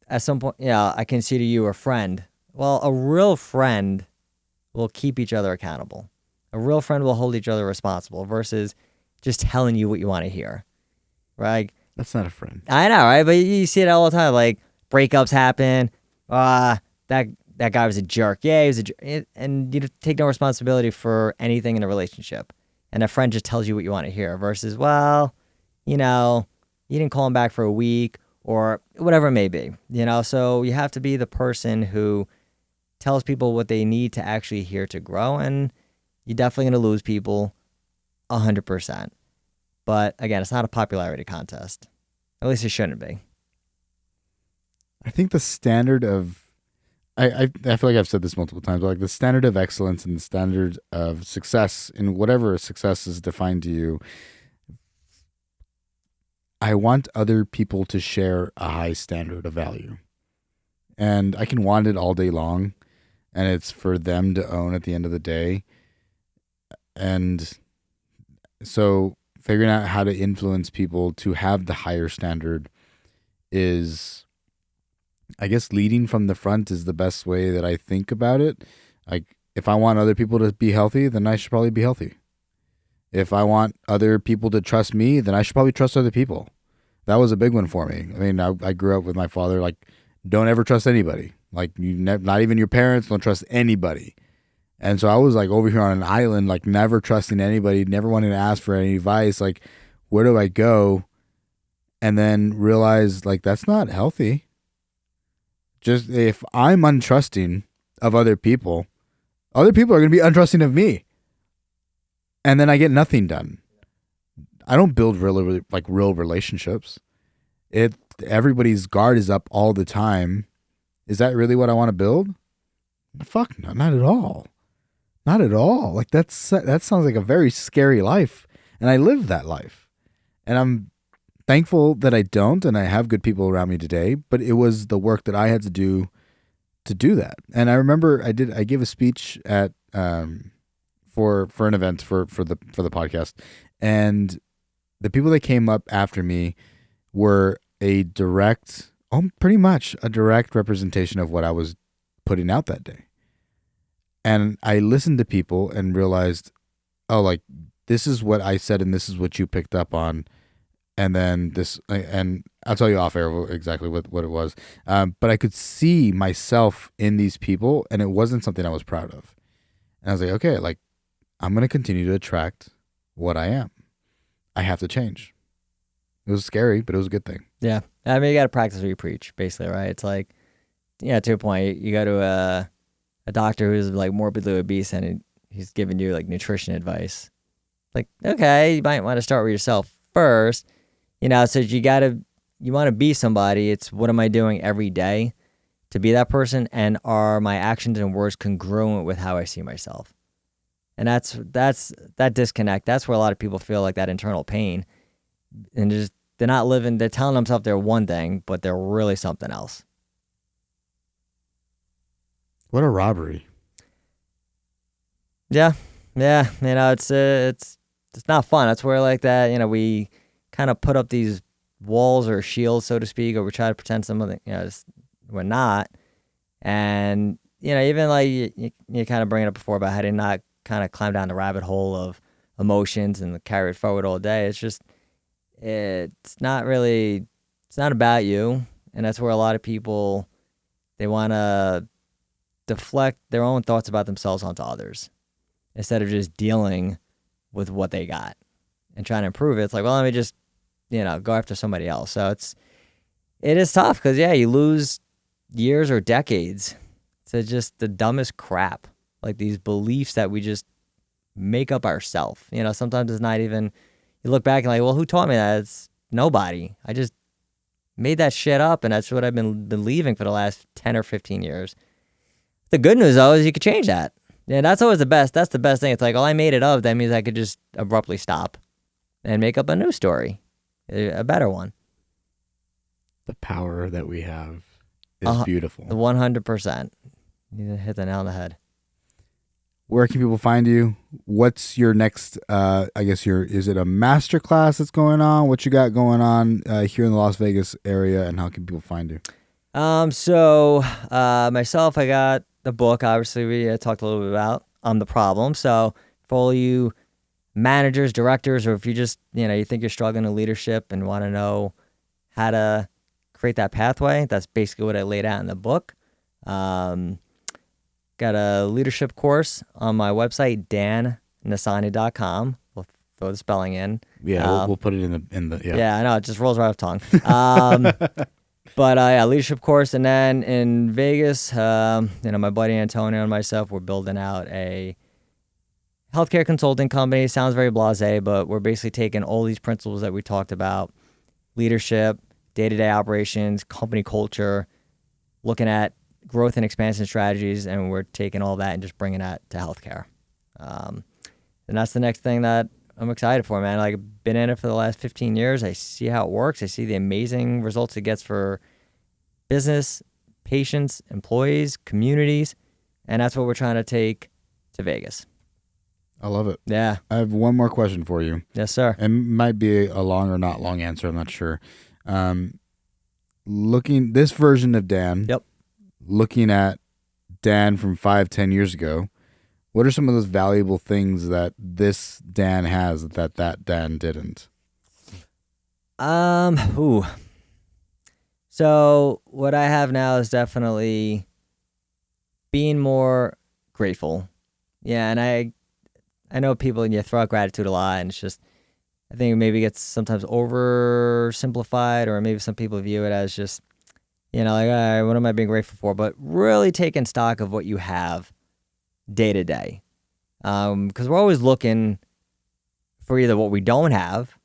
at some point, I consider you a friend, well, a real friend will keep each other accountable. A real friend will hold each other responsible, versus just telling you what you want to hear, right? That's not a friend. I know, right? But you see it all the time. Like, breakups happen. That guy was a jerk. Yeah, he was a jerk. And you take no responsibility for anything in a relationship. And a friend just tells you what you want to hear, versus, well, you didn't call him back for a week, or whatever it may be. So you have to be the person who tells people what they need to actually hear to grow. And you're definitely going to lose people 100%. But again, it's not a popularity contest. At least it shouldn't be. I think the standard of, I feel like I've said this multiple times, but like the standard of excellence and the standard of success in whatever success is defined to you, I want other people to share a high standard of value. And I can want it all day long, and it's for them to own at the end of the day. And so figuring out how to influence people to have the higher standard is, I guess, leading from the front is the best way that I think about it. Like, if I want other people to be healthy, then I should probably be healthy. If I want other people to trust me, then I should probably trust other people. That was a big one for me. I mean, I grew up with my father, like, don't ever trust anybody. Like, not even your parents, don't trust anybody. And so I was like over here on an island, like never trusting anybody, never wanting to ask for any advice. Like, where do I go? And then realize, like, that's not healthy. Just if I'm untrusting of other people are going to be untrusting of me. And then I get nothing done. I don't build real relationships. Everybody's guard is up all the time. Is that really what I want to build? Fuck no, not at all. Not at all. Like, that sounds like a very scary life, and I live that life. And I'm thankful that I don't, and I have good people around me today, but it was the work that I had to do that. And I remember I gave a speech at for an event for the podcast, and the people that came up after me were pretty much a direct representation of what I was putting out that day. And I listened to people and realized, oh, like, this is what I said and this is what you picked up on. And then and I'll tell you off air exactly what it was. But I could see myself in these people, and it wasn't something I was proud of. And I was like, okay, like, I'm going to continue to attract what I am. I have to change. It was scary, but it was a good thing. Yeah. I mean, you got to practice what you preach, basically, right? It's like, yeah, to a point, you go to a doctor who's like morbidly obese and he's giving you like nutrition advice. Like, okay, you might want to start with yourself first. So you want to be somebody. It's what am I doing every day to be that person? And are my actions and words congruent with how I see myself? And that's that disconnect. That's where a lot of people feel like that internal pain. And they're not living, they're telling themselves they're one thing, but they're really something else. What a robbery. Yeah. It's not fun. That's where like that, we kind of put up these walls or shields, so to speak, or we try to pretend something, we're not. And, even like you kind of bring it up before about how to not kind of climb down the rabbit hole of emotions and carry it forward all day. It's not about you. And that's where a lot of people, they want to deflect their own thoughts about themselves onto others instead of just dealing with what they got and trying to improve it. It's like, well, let me just, go after somebody else. So it is tough because, you lose years or decades to just the dumbest crap, like these beliefs that we just make up ourselves. Sometimes it's not even, you look back and like, well, who taught me that? It's nobody. I just made that shit up, and that's what I've been believing for the last 10 or 15 years. The good news, though, is you could change that. Yeah, that's always the best. That's the best thing. It's like, I made it up. That means I could just abruptly stop and make up a new story, a better one. The power that we have is beautiful. 100%. You hit the nail on the head. Where can people find you? What's your next, is it a master class that's going on? What you got going on here in the Las Vegas area, and how can people find you? Myself, I got the book, obviously, we talked a little bit about The Problem. So for all you managers, directors, or if you just, you think you're struggling in leadership and want to know how to create that pathway, that's basically what I laid out in the book. Got a leadership course on my website, danneissany.com. We'll throw the spelling in. Yeah, we'll put it in the. Yeah, I know, it just rolls right off the tongue. But leadership course, and then in Vegas, my buddy Antonio and myself, we're building out a healthcare consulting company. Sounds very blasé, but we're basically taking all these principles that we talked about: leadership, day-to-day operations, company culture, looking at growth and expansion strategies, and we're taking all that and just bringing that to healthcare. And that's the next thing that I'm excited for, man. Like, I've been in it for the last 15 years. I see how it works. I see the amazing results it gets for business, patients, employees, communities, and that's what we're trying to take to Vegas. I love it. Yeah. I have one more question for you. Yes, sir. It might be a long or not long answer. I'm not sure. Looking this version of Dan. Yep. Looking at Dan from 5-10 years ago, what are some of those valuable things that this Dan has that Dan didn't? So what I have now is definitely being more grateful. Yeah, and I know people, throw out gratitude a lot, and it's just, I think maybe it gets sometimes oversimplified, or maybe some people view it as just, like, all right, what am I being grateful for? But really taking stock of what you have day to day. Because we're always looking for either what we don't have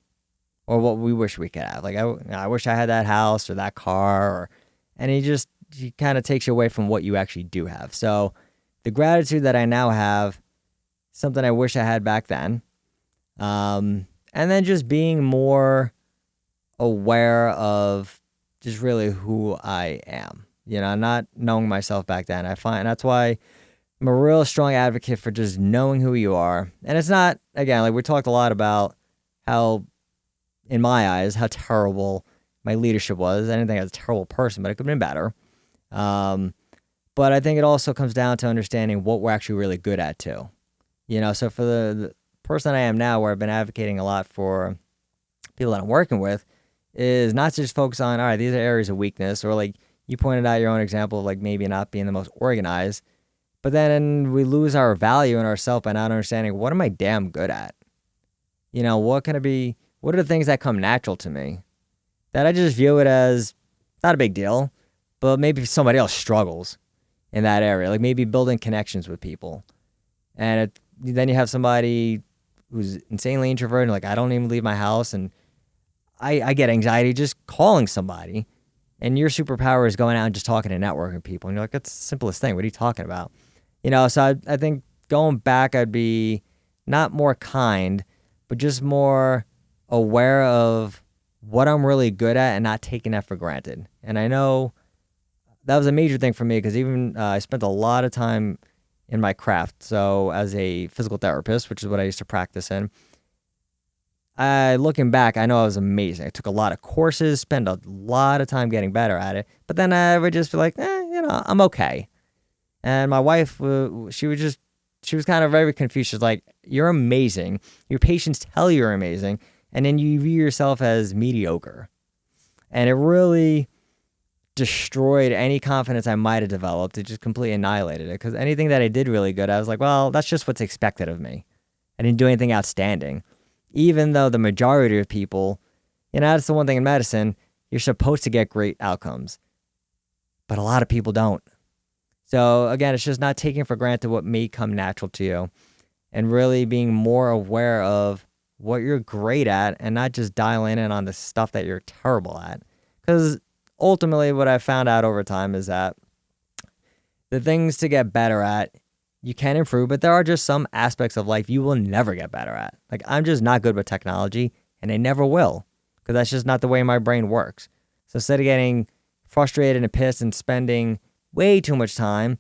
or what we wish we could have. Like, I wish I had that house or that car, and he kind of takes you away from what you actually do have. So the gratitude that I now have, something I wish I had back then. And then just being more aware of just really who I am, not knowing myself back then. I find that's why I'm a real strong advocate for just knowing who you are. And it's not, again, like we talked a lot about how in my eyes, how terrible my leadership was. I didn't think I was a terrible person, but it could have been better. But I think it also comes down to understanding what we're actually really good at too. So for the person I am now, where I've been advocating a lot for people that I'm working with, is not to just focus on, all right, these are areas of weakness, or like you pointed out your own example of like maybe not being the most organized, but then we lose our value in ourselves by not understanding, what am I damn good at? What can it be? What are the things that come natural to me that I just view it as not a big deal, but maybe somebody else struggles in that area, like maybe building connections with people. And then you have somebody who's insanely introverted, like I don't even leave my house, and I get anxiety just calling somebody, and your superpower is going out and just talking to networking people. And you're like, that's the simplest thing. What are you talking about? So I think going back, I'd be not more kind, but just more aware of what I'm really good at and not taking that for granted. And I know that was a major thing for me, because even I spent a lot of time in my craft. So as a physical therapist, which is what I used to practice in, looking back, I know I was amazing. I took a lot of courses, spent a lot of time getting better at it. But then I would just be like, I'm okay. And my wife, she was kind of very confused. She's like, you're amazing. Your patients tell you you're amazing. And then you view yourself as mediocre. And it really destroyed any confidence I might have developed. It just completely annihilated it. Because anything that I did really good, I was like, well, that's just what's expected of me. I didn't do anything outstanding. Even though the majority of people, that's the one thing in medicine, you're supposed to get great outcomes. But a lot of people don't. So again, it's just not taking for granted what may come natural to you, and really being more aware of what you're great at, and not just dialing in on the stuff that you're terrible at. Because ultimately what I found out over time is that the things to get better at, you can improve, but there are just some aspects of life you will never get better at. Like, I'm just not good with technology, and I never will, because that's just not the way my brain works. So instead of getting frustrated and pissed and spending way too much time,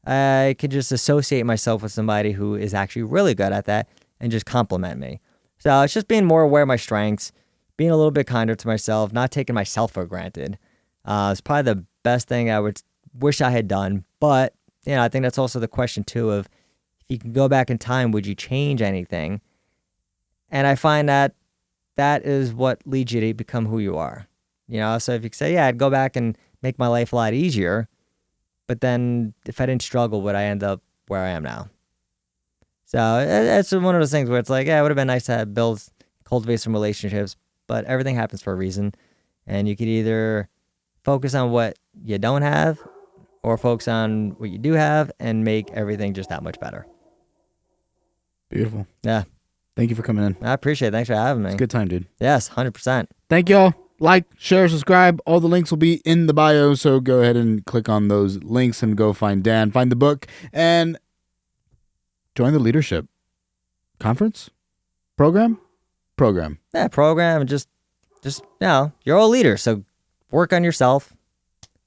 I could just associate myself with somebody who is actually really good at that and just compliment me. So it's just being more aware of my strengths, being a little bit kinder to myself, not taking myself for granted. It's probably the best thing I would wish I had done. But, I think that's also the question too of, if you can go back in time, would you change anything? And I find that that is what leads you to become who you are. So if you say, yeah, I'd go back and make my life a lot easier, but then if I didn't struggle, would I end up where I am now? So it's one of those things where it's like, yeah, it would have been nice to cultivate some relationships, but everything happens for a reason. And you could either focus on what you don't have, or focus on what you do have and make everything just that much better. Beautiful. Yeah. Thank you for coming in. I appreciate it. Thanks for having me. It's a good time, dude. Yes, 100%. Thank y'all. Like, share, subscribe. All the links will be in the bio, so go ahead and click on those links and go find Dan, find the book, and join the leadership conference program. Yeah, program. Just you're all leaders, so work on yourself.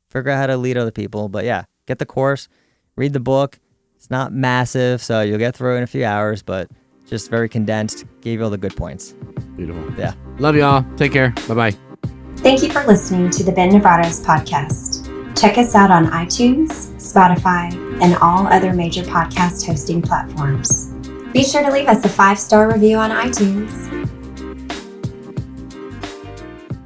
Figure out how to lead other people. But yeah, get the course, read the book. It's not massive, so you'll get through it in a few hours, but just very condensed. Gave you all the good points. Beautiful. Yeah. Love y'all. Take care. Bye-bye. Thank you for listening to the Ben Nevares podcast. Check us out on iTunes, Spotify, and all other major podcast hosting platforms. Be sure to leave us a 5-star review on iTunes.